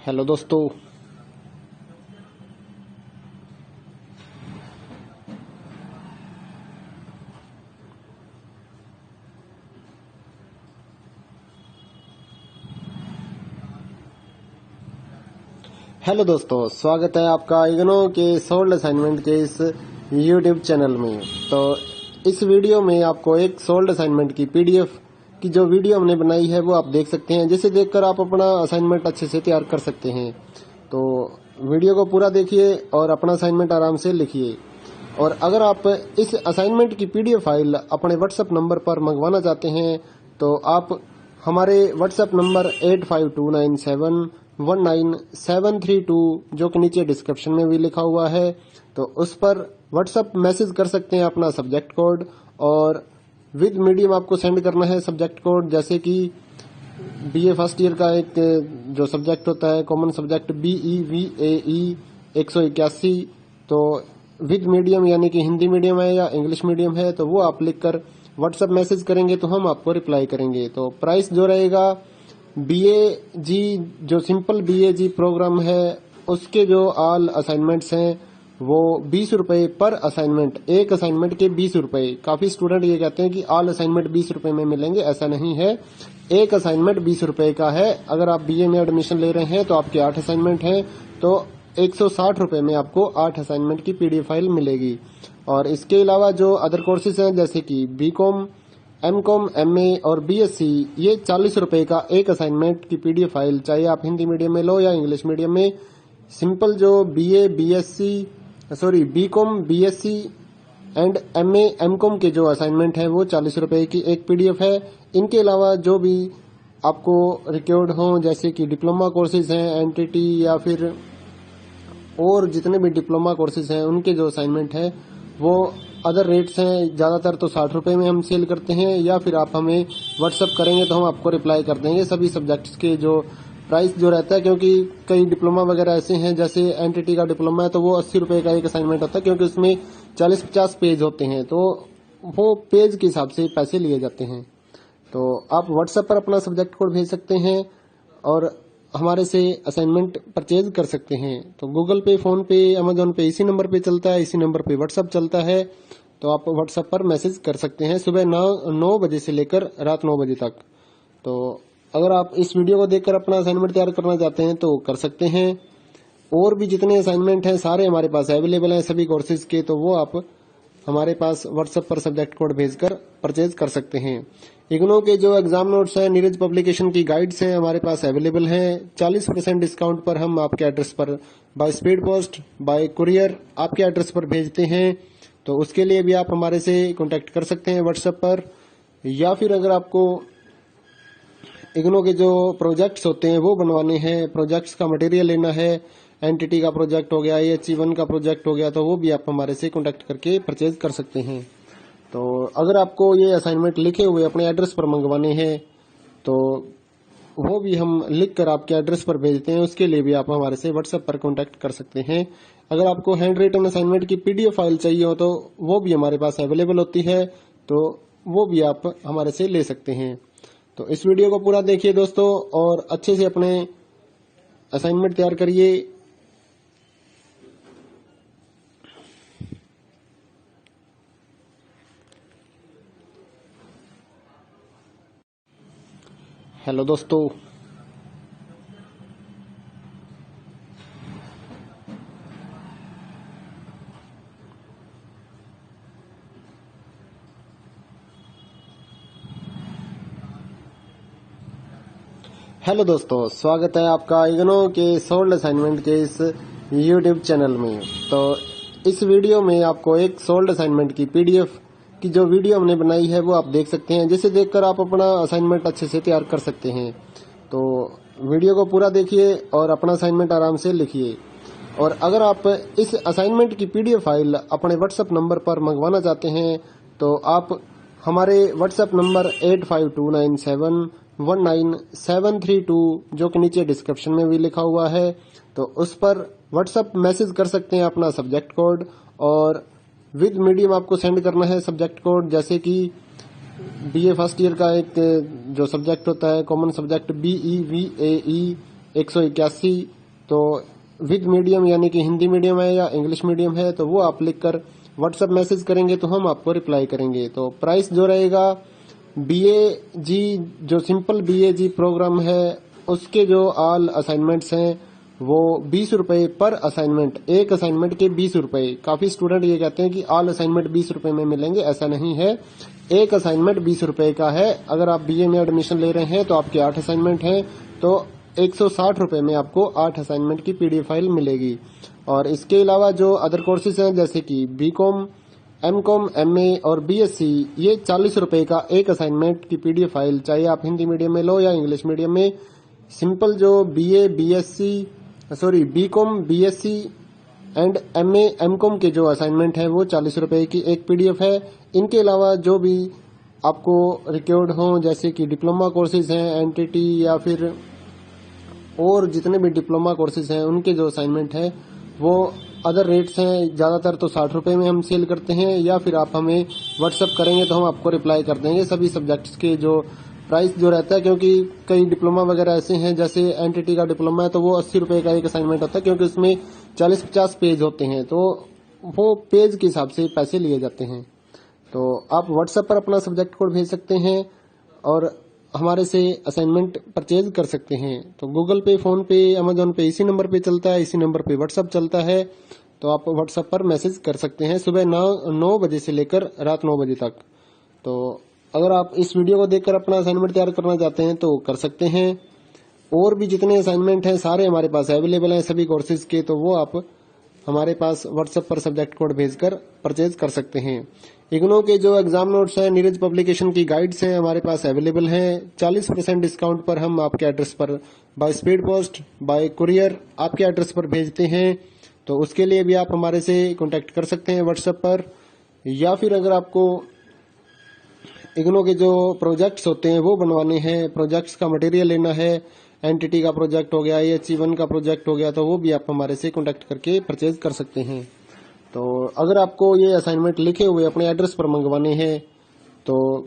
हेलो दोस्तों, स्वागत है आपका इग्नो के सोल्ड असाइनमेंट के इस यूट्यूब चैनल में। तो इस वीडियो में आपको एक सोल्ड असाइनमेंट की पीडीएफ की जो वीडियो हमने बनाई है वो आप देख सकते हैं, जिसे देखकर आप अपना असाइनमेंट अच्छे से तैयार कर सकते हैं। तो वीडियो को पूरा देखिए और अपना असाइनमेंट आराम से लिखिए। और अगर आप इस असाइनमेंट की पीडीएफ फाइल अपने व्हाट्सएप नंबर पर मंगवाना चाहते हैं तो आप हमारे व्हाट्सएप नंबर 8529719732 जो कि नीचे डिस्क्रिप्शन में भी लिखा हुआ है, तो उस पर व्हाट्सएप मैसेज कर सकते हैं अपना सब्जेक्ट कोड, और विद मीडियम आपको सेंड करना है सब्जेक्ट कोड। जैसे कि बीए फर्स्ट ईयर का एक जो सब्जेक्ट होता है कॉमन सब्जेक्ट BEVAE 181, तो विद मीडियम यानी कि हिंदी मीडियम है या इंग्लिश मीडियम है, तो वो आप लिखकर व्हाट्सएप मैसेज करेंगे तो हम आपको रिप्लाई करेंगे। तो प्राइस जो रहेगा BAG जो सिंपल BAG प्रोग्राम है उसके जो ऑल असाइनमेंट्स हैं वो 20 रुपए पर असाइनमेंट, एक असाइनमेंट के 20 रुपए। काफी स्टूडेंट ये कहते हैं कि ऑल असाइनमेंट 20 रुपए में मिलेंगे, ऐसा नहीं है। एक असाइनमेंट 20 रुपए का है। अगर आप BA में एडमिशन ले रहे हैं तो आपके 8 असाइनमेंट हैं, तो 160 रुपए में आपको 8 असाइनमेंट की पीडीएफ फाइल मिलेगी। और इसके अलावा जो अदर कोर्सेज हैं जैसे कि BCom, MCom, MA और BSc, ये 40 रुपए का एक असाइनमेंट की पीडीएफ फाइल, चाहे आप हिंदी मीडियम में लो या इंग्लिश मीडियम में। सिंपल जो BCom, BSc and MA, MCom के जो असाइनमेंट है वो 40 रुपए की एक पीडीएफ है। इनके अलावा जो भी आपको रिक्वायर्ड हो जैसे कि डिप्लोमा कोर्सेज हैं, एनटीटी या फिर और जितने भी डिप्लोमा कोर्सेज हैं उनके जो असाइनमेंट है वो अदर रेट्स हैं। ज्यादातर तो 60 रुपए में हम सेल करते हैं, या फिर आप हमें व्हाट्सएप करेंगे तो हम आपको रिप्लाई कर देंगे सभी सब्जेक्ट्स के जो प्राइस जो रहता है। क्योंकि कई डिप्लोमा वगैरह ऐसे हैं, जैसे एनटीटी का डिप्लोमा है तो वो 80 रुपए का एक असाइनमेंट होता है, क्योंकि उसमें 40-50 पेज होते हैं, तो वो पेज के हिसाब से पैसे लिए जाते हैं। तो आप व्हाट्सएप पर अपना सब्जेक्ट कोड भेज सकते हैं और हमारे से असाइनमेंट परचेज कर सकते हैं। तो गूगल पे, फोन पे, अमेजोन पे इसी नंबर पे चलता है, इसी नंबर पे व्हाट्सएप चलता है। तो आप व्हाट्सएप पर मैसेज कर सकते हैं सुबह 9 बजे से लेकर रात 9 बजे तक। तो अगर आप इस वीडियो को देखकर अपना असाइनमेंट तैयार करना चाहते हैं तो कर सकते हैं। और भी जितने असाइनमेंट हैं सारे हमारे पास अवेलेबल हैं सभी कोर्सेज के, तो वो आप हमारे पास व्हाट्सएप पर सब्जेक्ट कोड भेजकर परचेज कर सकते हैं। इग्नो के जो एग्जाम नोट्स हैं, नीरज पब्लिकेशन की गाइड्स हैं हमारे पास अवेलेबल हैं। 40% डिस्काउंट पर हम आपके एड्रेस पर by speed post, bye courier आपके एड्रेस पर भेजते हैं। तो उसके लिए भी आप हमारे से कांटेक्ट कर सकते हैं व्हाट्सएप पर। या फिर अगर आपको इग्नो के जो प्रोजेक्ट्स होते हैं वो बनवाने हैं, प्रोजेक्ट्स का मटेरियल लेना है, एनटीटी का प्रोजेक्ट हो गया, AH1 का प्रोजेक्ट हो गया, तो वो भी आप हमारे से कांटेक्ट करके परचेज कर सकते हैं। तो अगर आपको ये असाइनमेंट लिखे हुए अपने एड्रेस पर मंगवाने हैं तो वो भी हम लिख कर आपके एड्रेस पर भेजते हैं, उसके लिए भी आप हमारे से व्हाट्सएप पर कांटेक्ट कर सकते हैं। अगर आपको हैंड रिटन असाइनमेंट की पीडीएफ फाइल चाहिए हो तो वो भी हमारे पास अवेलेबल होती है, तो वो भी आप हमारे से ले सकते हैं। तो इस वीडियो को पूरा देखिए दोस्तों और अच्छे से अपने असाइनमेंट तैयार करिए। हेलो दोस्तों, स्वागत है आपका इग्नो के सोल्ड असाइनमेंट के इस यूट्यूब चैनल में। तो इस वीडियो में आपको एक सोल्ड असाइनमेंट की पीडीएफ की जो वीडियो हमने बनाई है वो आप देख सकते हैं, जिसे देखकर आप अपना असाइनमेंट अच्छे से तैयार कर सकते हैं। तो वीडियो को पूरा देखिए और अपना असाइनमेंट आराम से लिखिए। और अगर आप इस असाइनमेंट की पीडीएफ फाइल अपने व्हाट्सएप नंबर पर मंगवाना चाहते हैं तो आप हमारे व्हाट्सएप नंबर 8529719732 जो कि नीचे डिस्क्रिप्शन में भी लिखा हुआ है, तो उस पर व्हाट्सएप मैसेज कर सकते हैं अपना सब्जेक्ट कोड, और विद मीडियम आपको सेंड करना है सब्जेक्ट कोड। जैसे कि BA फर्स्ट ईयर का एक जो सब्जेक्ट होता है कॉमन सब्जेक्ट BEVAE 181, तो विद मीडियम यानी कि हिंदी मीडियम है या इंग्लिश मीडियम है, तो वो आप लिखकर व्हाट्सएप मैसेज करेंगे तो हम आपको रिप्लाई करेंगे। तो प्राइस जो रहेगा BAG जो सिंपल BAG प्रोग्राम है उसके जो ऑल असाइनमेंट्स हैं वो 20 रुपए पर असाइनमेंट, एक असाइनमेंट के 20 रुपए। काफी स्टूडेंट ये कहते हैं कि ऑल असाइनमेंट 20 रुपए में मिलेंगे, ऐसा नहीं है। एक असाइनमेंट 20 रुपए का है। अगर आप BA में एडमिशन ले रहे हैं तो आपके 8 असाइनमेंट हैं, तो 160 रुपये में आपको 8 असाइनमेंट की PDF फाइल मिलेगी। और इसके अलावा जो अदर कोर्सेज हैं जैसे कि BCom, MCom, MA और BSc, ये 40 रुपये का एक असाइनमेंट की PDF फाइल, चाहे आप हिंदी मीडियम में लो या इंग्लिश मीडियम में। सिंपल जो BCom, BSc and MA, MCom के जो असाइनमेंट है वो 40 रुपये की एक PDF है। इनके अलावा जो भी आपको रिक्वायर्ड हो जैसे कि डिप्लोमा कोर्सेज हैं, NTT या फिर और जितने भी डिप्लोमा कोर्सेज हैं उनके जो असाइनमेंट है वो अदर रेट्स हैं। ज़्यादातर तो 60 रुपये में हम सेल करते हैं, या फिर आप हमें व्हाट्सअप करेंगे तो हम आपको रिप्लाई कर देंगे सभी सब्जेक्ट्स के जो प्राइस जो रहता है। क्योंकि कई डिप्लोमा वगैरह ऐसे हैं, जैसे NTT का डिप्लोमा है तो वो 80 रुपये का एक असाइनमेंट होता है, क्योंकि उसमें 40-50 पेज होते हैं, तो वो पेज के हिसाब से पैसे लिए जाते हैं। तो आप व्हाट्सएप पर अपना सब्जेक्ट कोड भेज सकते हैं और हमारे से असाइनमेंट परचेज कर सकते हैं। तो गूगल पे, फोन पे, अमेजोन पे इसी नंबर पे चलता है, इसी नंबर पे व्हाट्सएप चलता है। तो आप व्हाट्सएप पर मैसेज कर सकते हैं सुबह 9 बजे से लेकर रात 9 बजे तक। तो अगर आप इस वीडियो को देखकर अपना असाइनमेंट तैयार करना चाहते हैं तो कर सकते हैं। और भी जितने असाइनमेंट हैं सारे हमारे पास अवेलेबल हैं सभी कोर्सेज के, तो वो आप हमारे पास व्हाट्सएप पर सब्जेक्ट कोड भेजकर परचेज कर सकते हैं। इग्नो के जो एग्जाम नोट्स हैं, नीरज पब्लिकेशन की गाइड्स हैं हमारे पास अवेलेबल हैं। 40% डिस्काउंट पर हम आपके एड्रेस पर by speed post, bye courier आपके एड्रेस पर भेजते हैं। तो उसके लिए भी आप हमारे से कांटेक्ट कर सकते हैं व्हाट्सएप पर। या फिर अगर आपको इग्नो के जो प्रोजेक्ट्स होते हैं वो बनवाने हैं, प्रोजेक्ट्स का मटेरियल लेना है, NTT का प्रोजेक्ट हो गया, HE1 का प्रोजेक्ट हो गया, तो वो भी आप हमारे से कांटेक्ट करके परचेज कर सकते हैं। तो अगर आपको ये असाइनमेंट लिखे हुए अपने एड्रेस पर मंगवाने हैं तो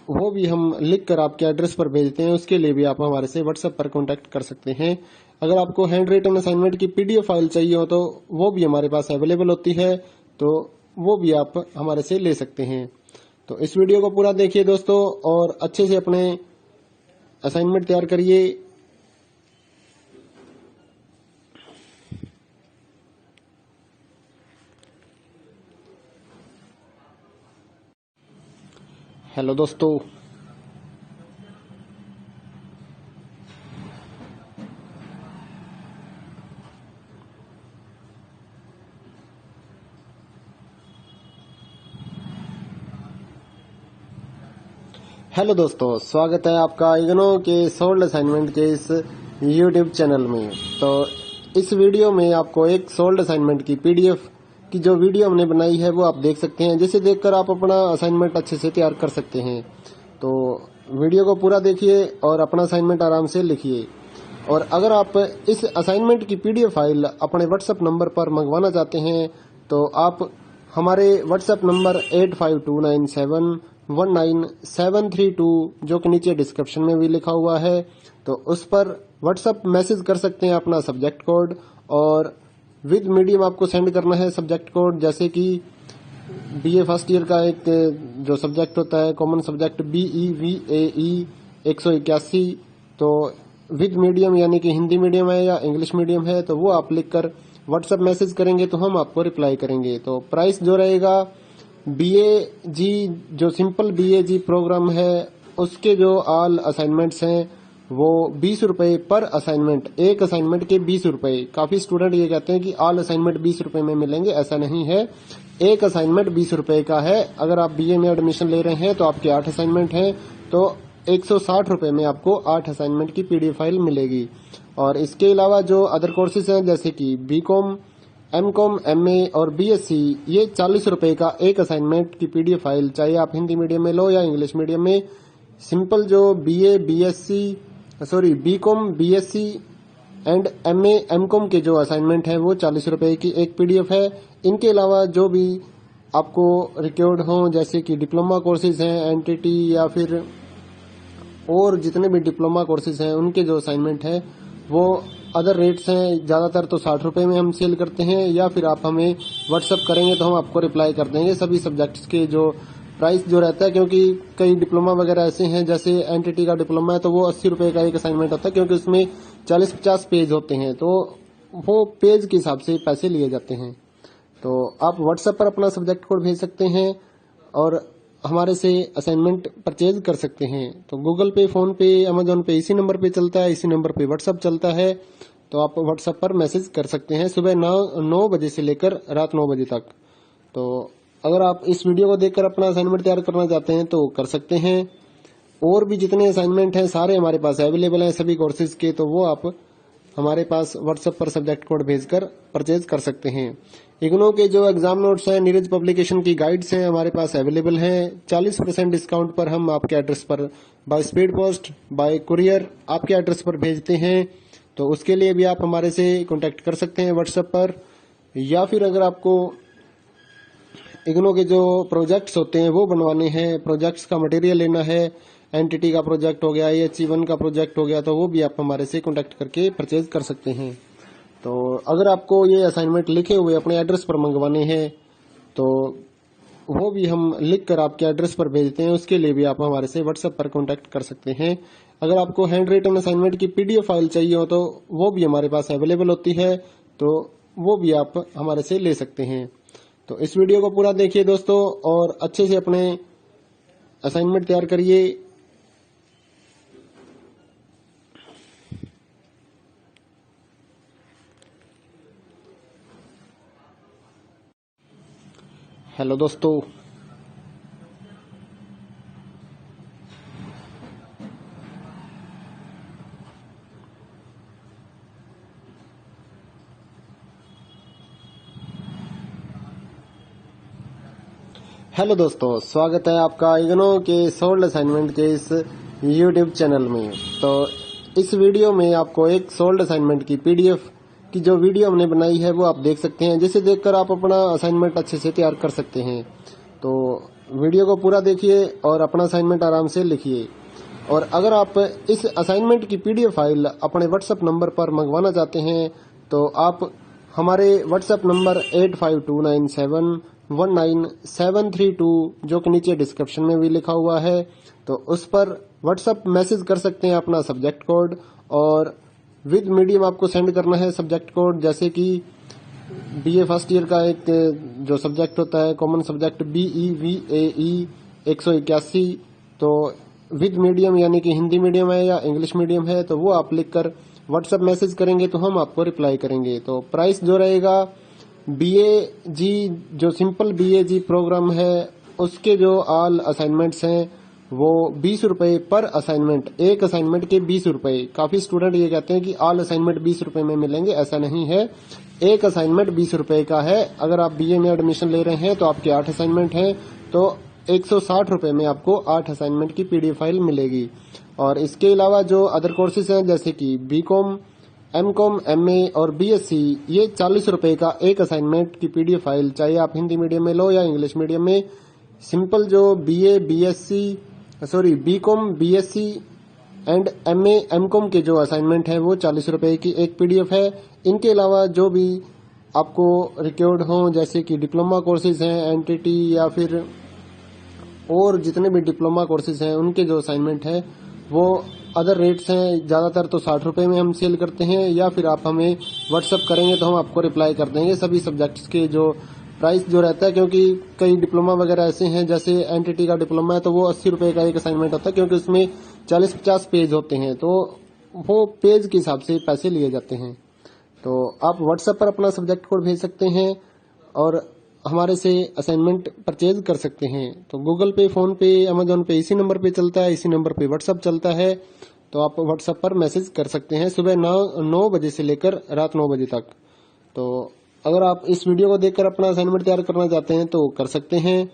वो भी हम लिख कर आपके एड्रेस पर भेजते हैं, उसके लिए भी आप हमारे से व्हाट्सएप पर कांटेक्ट कर सकते हैं। अगर आपको हैंड रिटन असाइनमेंट की PDF फाइल चाहिए हो तो वो भी हमारे पास अवेलेबल होती है, तो वो भी आप हमारे से ले सकते हैं। तो इस वीडियो को पूरा देखिए दोस्तों और अच्छे से अपने असाइनमेंट तैयार करिए। हेलो दोस्तों, स्वागत है आपका इग्नो के सोल्ड असाइनमेंट के इस YouTube चैनल में। तो इस वीडियो में आपको एक सोल्ड असाइनमेंट की PDF की जो वीडियो हमने बनाई है वो आप देख सकते हैं, जिसे देखकर आप अपना असाइनमेंट अच्छे से तैयार कर सकते हैं। तो वीडियो को पूरा देखिए और अपना असाइनमेंट आराम से लिखिए। और अगर आप इस असाइनमेंट की PDF फाइल अपने व्हाट्सएप नंबर पर मंगवाना चाहते हैं तो आप हमारे व्हाट्सएप नंबर 8529719732 जो कि नीचे डिस्क्रिप्शन में भी लिखा हुआ है, तो उस पर व्हाट्सएप मैसेज कर सकते हैं अपना सब्जेक्ट कोड, और विद मीडियम आपको सेंड करना है सब्जेक्ट कोड। जैसे कि BA फर्स्ट ईयर का एक जो सब्जेक्ट होता है कॉमन सब्जेक्ट BEVAE 181, तो विद मीडियम यानी कि हिंदी मीडियम है या इंग्लिश मीडियम है, तो वो आप लिखकर व्हाट्सएप मैसेज करेंगे तो हम आपको रिप्लाई करेंगे। तो प्राइस जो रहेगा BAG जो सिंपल BAG प्रोग्राम है उसके जो ऑल असाइनमेंट्स हैं वो 20 रुपए पर असाइनमेंट, एक असाइनमेंट के 20 रुपए। काफी स्टूडेंट ये कहते हैं कि ऑल असाइनमेंट 20 रुपए में मिलेंगे, ऐसा नहीं है। एक असाइनमेंट 20 रुपए का है। अगर आप BA में एडमिशन ले रहे हैं तो आपके 8 असाइनमेंट हैं, तो 160 रुपए में आपको 8 असाइनमेंट की PDF फाइल मिलेगी। और इसके अलावा जो अदर कोर्सेज हैं जैसे कि BCom, MCom, MA और BSc, ये 40 रुपए का एक असाइनमेंट की PDF फाइल, चाहे आप हिंदी मीडियम में लो या इंग्लिश मीडियम में। सिंपल जो BCom, BSc and MA, MCom के जो असाइनमेंट है वो 40 रुपए की एक PDF है। इनके अलावा जो भी आपको रिक्वायर्ड हो जैसे कि डिप्लोमा कोर्सेज हैं, NTT या फिर और जितने भी डिप्लोमा कोर्सेज हैं उनके जो असाइनमेंट है वो अदर रेट्स हैं। ज़्यादातर तो 60 रुपये में हम सेल करते हैं, या फिर आप हमें व्हाट्सएप करेंगे तो हम आपको रिप्लाई कर देंगे सभी सब्जेक्ट्स के जो प्राइस जो रहता है। क्योंकि कई डिप्लोमा वगैरह ऐसे हैं, जैसे NTT का डिप्लोमा है तो वो 80 रुपये का एक असाइनमेंट होता है, क्योंकि उसमें 40-50 पेज होते हैं, तो वो पेज के हिसाब से पैसे लिए जाते हैं। तो आप व्हाट्सएप पर अपना सब्जेक्ट कोड भेज सकते हैं और हमारे से असाइनमेंट परचेज कर सकते हैं। तो गूगल पे, फोन पे, अमेजोन पे इसी नंबर पे चलता है, इसी नंबर पे व्हाट्सअप चलता है। तो आप व्हाट्सएप पर मैसेज कर सकते हैं सुबह 9 बजे से लेकर रात 9 बजे तक। तो अगर आप इस वीडियो को देखकर अपना असाइनमेंट तैयार करना चाहते हैं तो कर सकते हैं। और भी जितने असाइनमेंट हैं सारे हमारे पास अवेलेबल हैं सभी कोर्सेज के, तो वो आप हमारे पास व्हाट्सएप पर सब्जेक्ट कोड भेजकर परचेज कर सकते हैं। इग्नो के जो एग्जाम नोट्स हैं, नीरज पब्लिकेशन की गाइड्स हैं हमारे पास अवेलेबल हैं। 40% डिस्काउंट पर हम आपके एड्रेस पर by speed post, bye courier आपके एड्रेस पर भेजते हैं। तो उसके लिए भी आप हमारे से कांटेक्ट कर सकते हैं व्हाट्सएप पर। या फिर अगर आपको इग्नो के जो प्रोजेक्ट्स होते हैं वो बनवाने हैं, प्रोजेक्ट्स का मटेरियल लेना है, एंटिटी का प्रोजेक्ट हो गया, HE1 का प्रोजेक्ट हो गया, तो वो भी आप हमारे से कांटेक्ट करके परचेज कर सकते हैं। तो अगर आपको ये असाइनमेंट लिखे हुए अपने एड्रेस पर मंगवाने हैं तो वो भी हम लिख कर आपके एड्रेस पर भेजते हैं। उसके लिए भी आप हमारे से व्हाट्सएप पर कांटेक्ट कर सकते हैं। अगर आपको हैंड रिटन असाइनमेंट की PDF फाइल चाहिए हो तो वो भी हमारे पास अवेलेबल होती है, तो वो भी आप हमारे से ले सकते हैं। तो इस वीडियो को पूरा देखिए दोस्तों और अच्छे से अपने असाइनमेंट तैयार करिए। हेलो दोस्तों, स्वागत है आपका इग्नो के सोल्ड असाइनमेंट के इस YouTube चैनल में। तो इस वीडियो में आपको एक सोल्ड असाइनमेंट की PDF की जो वीडियो हमने बनाई है वो आप देख सकते हैं, जिसे देखकर आप अपना असाइनमेंट अच्छे से तैयार कर सकते हैं। तो वीडियो को पूरा देखिए और अपना असाइनमेंट आराम से लिखिए। और अगर आप इस असाइनमेंट की PDF फाइल अपने व्हाट्सएप नंबर पर मंगवाना चाहते हैं तो आप हमारे व्हाट्सएप नंबर 8529719732 जो कि नीचे डिस्क्रिप्शन में भी लिखा हुआ है, तो उस पर व्हाट्सएप मैसेज कर सकते हैं अपना सब्जेक्ट कोड, और विद मीडियम आपको सेंड करना है सब्जेक्ट कोड। जैसे कि BA फर्स्ट ईयर का एक जो सब्जेक्ट होता है कॉमन सब्जेक्ट BEVAE 181, तो विद मीडियम यानी कि हिंदी मीडियम है या इंग्लिश मीडियम है, तो वो आप लिखकर व्हाट्सएप मैसेज करेंगे तो हम आपको रिप्लाई करेंगे। तो प्राइस जो रहेगा BAG जो सिंपल BAG प्रोग्राम है उसके जो ऑल असाइनमेंट्स हैं वो 20 रुपए पर असाइनमेंट, एक असाइनमेंट के 20 रुपए। काफी स्टूडेंट ये कहते हैं कि ऑल असाइनमेंट 20 रुपए में मिलेंगे, ऐसा नहीं है। एक असाइनमेंट 20 रुपए का है। अगर आप BA में एडमिशन ले रहे हैं तो आपके 8 असाइनमेंट हैं, तो 160 रुपए में आपको 8 असाइनमेंट की PDF फाइल मिलेगी। और इसके अलावा जो अदर कोर्सेज हैं जैसे कि BCom, MCom, MA और BSc, ये 40 रुपए का एक असाइनमेंट की PDF फाइल, चाहे आप हिंदी मीडियम में लो या इंग्लिश मीडियम में। सिंपल जो BCom, BSc and MA, MCom के जो असाइनमेंट है वो 40 रुपए की एक PDF है। इनके अलावा जो भी आपको रिक्वायर्ड हो जैसे कि डिप्लोमा कोर्सेज हैं, एंटिटी या फिर और जितने भी डिप्लोमा कोर्सेज हैं उनके जो असाइनमेंट है वो अदर रेट्स हैं। ज्यादातर तो 60 रुपए में हम सेल करते हैं, या फिर आप हमें व्हाट्सएप करेंगे तो हम आपको रिप्लाई कर देंगे सभी सब्जेक्ट्स के जो प्राइस जो रहता है। क्योंकि कई डिप्लोमा वगैरह ऐसे हैं, जैसे एंटिटी का डिप्लोमा है तो वो 80 रुपए का एक असाइनमेंट होता है, क्योंकि उसमें 40-50 पेज होते हैं, तो वो पेज के हिसाब से पैसे लिए जाते हैं। तो आप व्हाट्सएप पर अपना सब्जेक्ट कोड भेज सकते हैं और हमारे से असाइनमेंट परचेज कर सकते हैं। तो गूगल पे, फोन पे, अमेजोन पे इसी नंबर पे चलता है, इसी नंबर पे व्हाट्सएप चलता है। तो आप व्हाट्सएप पर मैसेज कर सकते हैं सुबह 9 बजे से लेकर रात 9 बजे तक। तो अगर आप इस वीडियो को देखकर अपना असाइनमेंट तैयार करना चाहते हैं तो कर सकते हैं।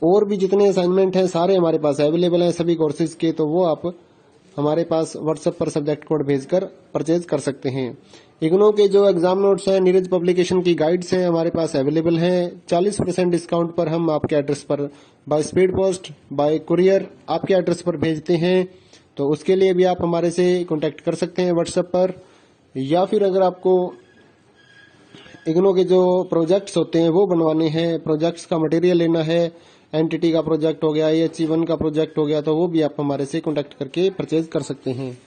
और भी जितने असाइनमेंट हैं सारे हमारे पास अवेलेबल हैं सभी कोर्सेज के, तो वो आप हमारे पास व्हाट्सएप पर सब्जेक्ट कोड भेजकर परचेज कर सकते हैं। इग्नो के जो एग्जाम नोट्स हैं, नीरज पब्लिकेशन की गाइड्स हैं हमारे पास अवेलेबल हैं। 40% डिस्काउंट पर हम आपके एड्रेस पर by speed post, bye courier आपके एड्रेस पर भेजते हैं। तो उसके लिए भी आप हमारे से कांटेक्ट कर सकते हैं व्हाट्सएप पर। या फिर अगर आपको इग्नो के जो प्रोजेक्ट्स होते हैं वो बनवाने हैं, प्रोजेक्ट्स का मटेरियल लेना है, एंटिटी का प्रोजेक्ट हो गया, HE1 का प्रोजेक्ट हो गया, तो वो भी आप हमारे से कांटेक्ट करके परचेज कर सकते हैं।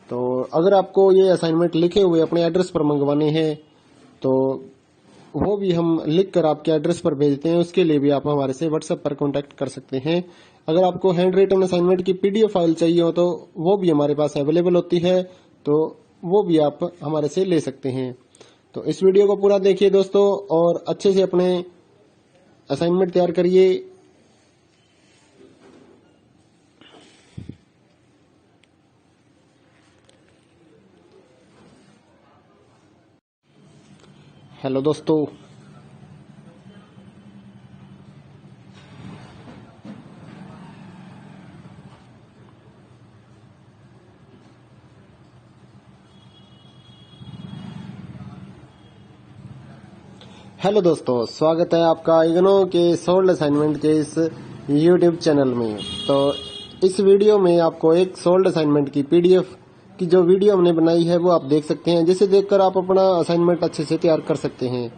तो अगर आपको ये असाइनमेंट लिखे हुए अपने एड्रेस पर मंगवाने हैं तो वो भी हम लिख कर आपके एड्रेस पर भेजते हैं। उसके लिए भी आप हमारे से व्हाट्सएप पर कांटेक्ट कर सकते हैं। अगर आपको हैंड रिटन असाइनमेंट की पीडीएफ फाइल चाहिए हो तो वो भी हमारे पास अवेलेबल होती है, तो वो भी आप हमारे से ले सकते हैं। तो इस वीडियो को पूरा देखिए दोस्तों और अच्छे से अपने असाइनमेंट तैयार करिए। हेलो दोस्तों, स्वागत है आपका इग्नो के सोल्ड असाइनमेंट के इस यूट्यूब चैनल में। तो इस वीडियो में आपको एक सोल्ड असाइनमेंट की पीडीएफ की जो वीडियो हमने बनाई है वो आप देख सकते हैं, जिसे देखकर आप अपना असाइनमेंट अच्छे से तैयार कर सकते हैं।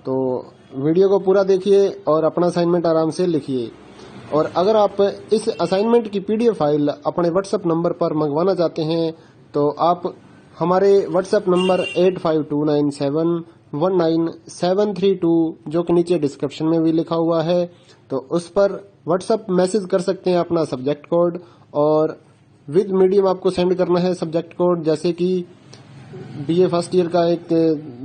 तो वीडियो को पूरा देखिए और अपना असाइनमेंट आराम से लिखिए। और अगर आप इस असाइनमेंट की पीडीएफ फाइल अपने व्हाट्सएप नंबर पर मंगवाना चाहते हैं तो आप हमारे व्हाट्सएप नंबर 8529719732 जो कि नीचे डिस्क्रिप्शन में भी लिखा हुआ है, तो उस पर व्हाट्सएप मैसेज कर सकते हैं अपना सब्जेक्ट कोड, और विद मीडियम आपको सेंड करना है सब्जेक्ट कोड। जैसे कि बीए फर्स्ट ईयर का एक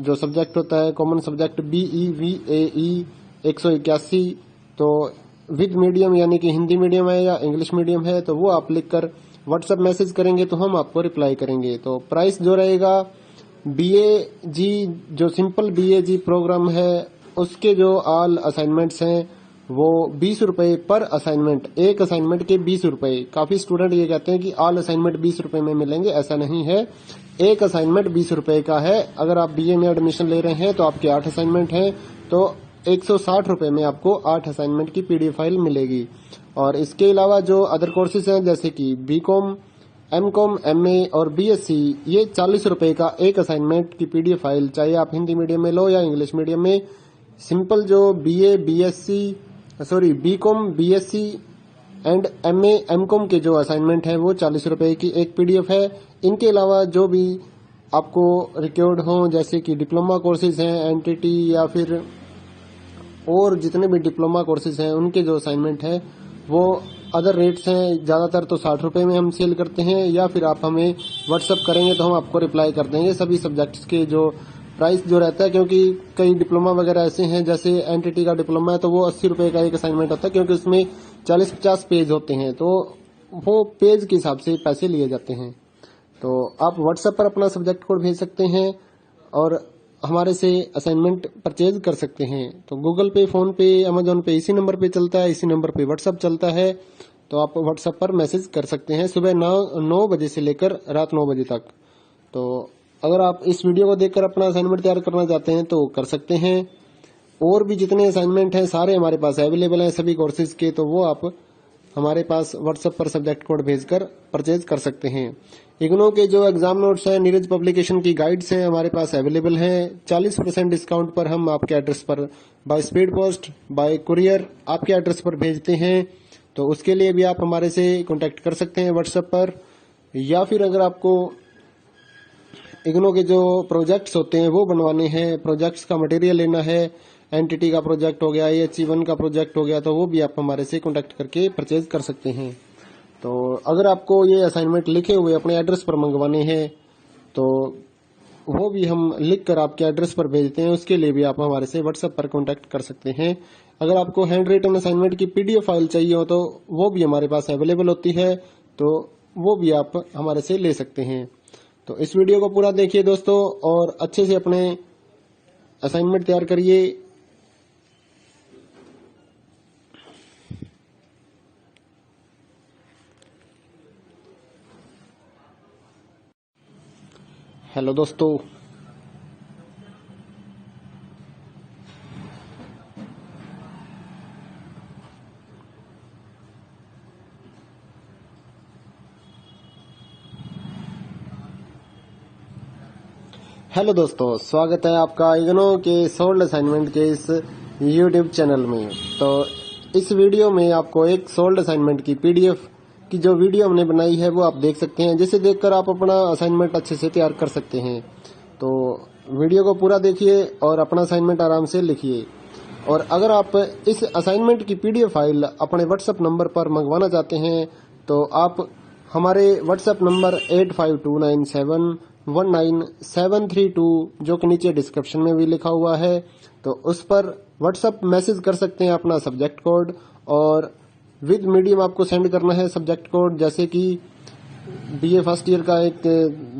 जो सब्जेक्ट होता है कॉमन सब्जेक्ट BEVAE 181, तो विद मीडियम यानी कि हिंदी मीडियम है या इंग्लिश मीडियम है तो वो आप लिखकर व्हाट्सएप मैसेज करेंगे तो हम आपको रिप्लाई करेंगे। तो प्राइस जो रहेगा BAG जो सिंपल BAG प्रोग्राम है उसके जो ऑल असाइनमेंट्स हैं वो 20 रुपए पर असाइनमेंट, एक असाइनमेंट के 20 रुपए। काफी स्टूडेंट ये कहते हैं कि ऑल असाइनमेंट 20 रुपए में मिलेंगे, ऐसा नहीं है। एक असाइनमेंट 20 रुपए का है। अगर आप BA में एडमिशन ले रहे हैं तो आपके 8 असाइनमेंट हैं तो 160 रुपए में आपको 8 असाइनमेंट की पीडीएफ फाइल मिलेगी। और इसके अलावा जो अदर कोर्सेज हैं जैसे कि BCom, MCom, MA और BSc, ये 40 रुपए का एक असाइनमेंट की पीडीएफ फाइल, चाहे आप हिंदी मीडियम में लो या इंग्लिश मीडियम में। सिंपल जो BCom, BSc and MA, MCom के जो असाइनमेंट है वो 40 रुपए की एक पीडीएफ है। इनके अलावा जो भी आपको रिक्वायर्ड हो जैसे कि डिप्लोमा कोर्सेज हैं NTT या फिर और जितने भी डिप्लोमा कोर्सेज हैं उनके जो असाइनमेंट है वो अदर रेट्स हैं। ज्यादातर तो 60 रुपए में हम सेल करते हैं, या फिर आप हमें व्हाट्सअप करेंगे तो हम आपको रिप्लाई कर देंगे सभी सब्जेक्ट्स के जो प्राइस जो रहता है। क्योंकि कई डिप्लोमा वगैरह ऐसे हैं जैसे NTT का डिप्लोमा है तो वो 80 रुपए का एक असाइनमेंट होता है, क्योंकि उसमें 40-50 पेज होते हैं तो वो पेज के हिसाब से पैसे लिए जाते हैं। तो आप व्हाट्सएप पर अपना सब्जेक्ट कोड भेज सकते हैं और हमारे से असाइनमेंट परचेज कर सकते हैं। तो गूगल पे, फोन पे, अमेजोन पे इसी नंबर पे चलता है, इसी नंबर पे व्हाट्सएप चलता है। तो आप व्हाट्सएप पर मैसेज कर सकते हैं सुबह 9 बजे से लेकर रात 9 बजे तक। तो अगर आप इस वीडियो को देखकर अपना असाइनमेंट तैयार करना चाहते हैं तो कर सकते हैं। और भी जितने असाइनमेंट हैं सारे हमारे पास अवेलेबल हैं सभी कोर्सेज के, तो वो आप हमारे पास व्हाट्सएप पर सब्जेक्ट कोड भेजकर परचेज कर सकते हैं। इग्नो के जो एग्जाम नोट्स हैं, नीरज पब्लिकेशन की गाइड्स हैं हमारे पास अवेलेबल हैं। 40% डिस्काउंट पर हम आपके एड्रेस पर by speed post, bye courier आपके एड्रेस पर भेजते हैं। तो उसके लिए भी आप हमारे से कांटेक्ट कर सकते हैं व्हाट्सएप पर। या फिर अगर आपको इग्नो के जो प्रोजेक्ट्स होते हैं वो बनवाने हैं, प्रोजेक्ट्स का मटेरियल लेना है, NTT का प्रोजेक्ट हो गया, AHE1 का प्रोजेक्ट हो गया, तो वो भी आप हमारे से कांटेक्ट करके परचेज कर सकते हैं। तो अगर आपको ये असाइनमेंट लिखे हुए अपने एड्रेस पर मंगवाने हैं तो वो भी हम लिख कर आपके एड्रेस पर भेजते हैं। उसके लिए भी आप हमारे से व्हाट्सएप पर कांटेक्ट कर सकते हैं। अगर आपको हैंड रिटन असाइनमेंट की पीडीएफ फाइल चाहिए हो तो वो भी हमारे पास अवेलेबल होती है, तो वो भी आप हमारे से ले सकते हैं। तो इस वीडियो को पूरा देखिए दोस्तों और अच्छे से अपने असाइनमेंट तैयार करिए। हेलो दोस्तों, स्वागत है आपका इग्नो के सोल्ड असाइनमेंट के इस यूट्यूब चैनल में। तो इस वीडियो में आपको एक सोल्ड असाइनमेंट की पीडीएफ की जो वीडियो हमने बनाई है वो आप देख सकते हैं, जिसे देखकर आप अपना असाइनमेंट अच्छे से तैयार कर सकते हैं। तो वीडियो को पूरा देखिए और अपना असाइनमेंट आराम से लिखिए। और अगर आप इस असाइनमेंट की पीडीएफ फाइल अपने व्हाट्सएप नंबर पर मंगवाना चाहते हैं तो आप हमारे व्हाट्सएप नंबर 8529719732 जो कि नीचे डिस्क्रिप्शन में भी लिखा हुआ है, तो उस पर व्हाट्सएप मैसेज कर सकते हैं अपना सब्जेक्ट कोड, और विद मीडियम आपको सेंड करना है सब्जेक्ट कोड। जैसे कि बीए फर्स्ट ईयर का एक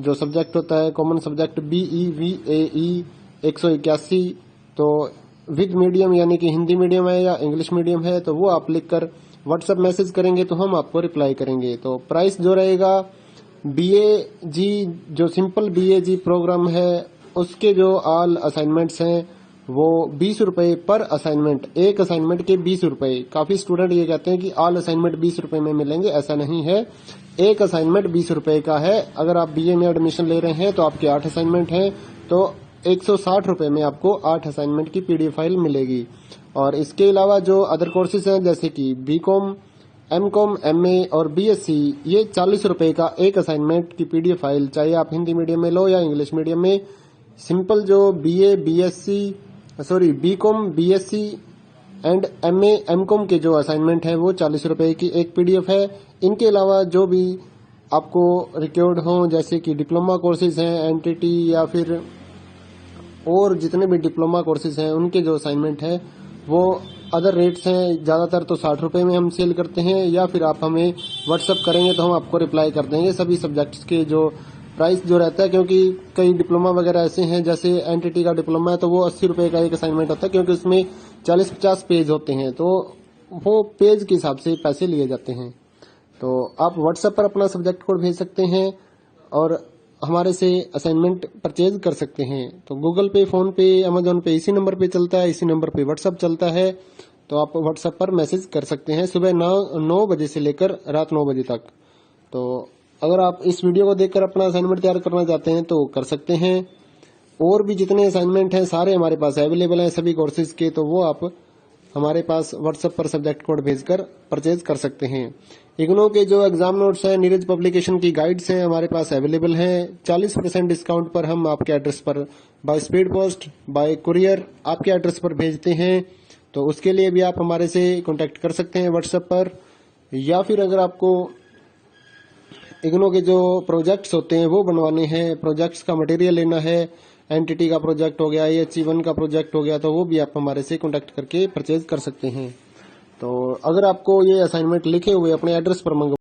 जो सब्जेक्ट होता है कॉमन सब्जेक्ट BEVAE 181, तो विद मीडियम यानी कि हिंदी मीडियम है या इंग्लिश मीडियम है, तो वो आप लिखकर व्हाट्सएप मैसेज करेंगे तो हम आपको रिप्लाई करेंगे। तो प्राइस जो रहेगा BAG जो सिंपल BAG प्रोग्राम है उसके जो ऑल असाइनमेंट्स हैं वो 20 रुपए पर असाइनमेंट, एक असाइनमेंट के 20 रुपए। काफी स्टूडेंट ये कहते हैं कि ऑल असाइनमेंट 20 रुपए में मिलेंगे, ऐसा नहीं है। एक असाइनमेंट 20 रुपए का है। अगर आप BA में एडमिशन ले रहे हैं तो आपके 8 असाइनमेंट हैं, तो 160 रुपए में आपको 8 असाइनमेंट की पीडीएफ फाइल मिलेगी। और इसके अलावा जो अदर कोर्सेज हैं जैसे कि BCom, MCom, MA और BSc, ये 40 रुपए का एक असाइनमेंट की पीडीएफ फाइल, चाहे आप हिंदी मीडियम में लो या इंग्लिश मीडियम में। सिंपल जो BCom, BSc and MA, MCom के जो असाइनमेंट है वो 40 रुपए की एक पीडीएफ है। इनके अलावा जो भी आपको रिक्वायर्ड हो जैसे कि डिप्लोमा कोर्सेज हैं, एनटीटी या फिर और जितने भी डिप्लोमा कोर्सेज हैं उनके जो असाइनमेंट है वो अदर रेट्स हैं। ज्यादातर तो 60 रुपए में हम सेल करते हैं, या फिर आप हमें व्हाट्सएप करेंगे तो हम आपको रिप्लाई कर देंगे सभी सब्जेक्ट्स के जो प्राइस जो रहता है। क्योंकि कई डिप्लोमा वगैरह ऐसे हैं, जैसे एनटीटी का डिप्लोमा है तो वो 80 रुपए का एक असाइनमेंट होता है, क्योंकि उसमें 40-50 पेज होते हैं, तो वो पेज के हिसाब से पैसे लिए जाते हैं। तो आप व्हाट्सएप पर अपना सब्जेक्ट कोड भेज सकते हैं और हमारे से असाइनमेंट परचेज कर सकते हैं। तो गूगल पे, फोन पे, अमेजोन पे इसी नंबर पे चलता है, इसी नंबर पे व्हाट्सएप चलता है। तो आप व्हाट्सएप पर मैसेज कर सकते हैं सुबह 9 बजे से लेकर रात 9 बजे तक। तो अगर आप इस वीडियो को देखकर अपना असाइनमेंट तैयार करना चाहते हैं तो कर सकते हैं। और भी जितने असाइनमेंट हैं सारे हमारे पास अवेलेबल हैं सभी कोर्सेज के, तो वो आप हमारे पास व्हाट्सएप पर सब्जेक्ट कोड भेजकर परचेज कर सकते हैं। इग्नो के जो एग्जाम नोट्स हैं, नीरज पब्लिकेशन की गाइड्स हैं हमारे पास अवेलेबल हैं। 40% डिस्काउंट पर हम आपके एड्रेस पर by speed post, bye courier आपके एड्रेस पर भेजते हैं। तो उसके लिए भी आप हमारे से कांटेक्ट कर सकते हैं व्हाट्सएप पर। या फिर अगर आपको इग्नो के जो प्रोजेक्ट्स होते हैं वो बनवाने हैं, प्रोजेक्ट्स का मटेरियल लेना है, एनटीटी का प्रोजेक्ट हो गया, HE1 का प्रोजेक्ट हो गया, तो वो भी आप हमारे से कांटेक्ट करके परचेज कर सकते हैं। तो अगर आपको ये असाइनमेंट लिखे हुए अपने एड्रेस पर मंगवा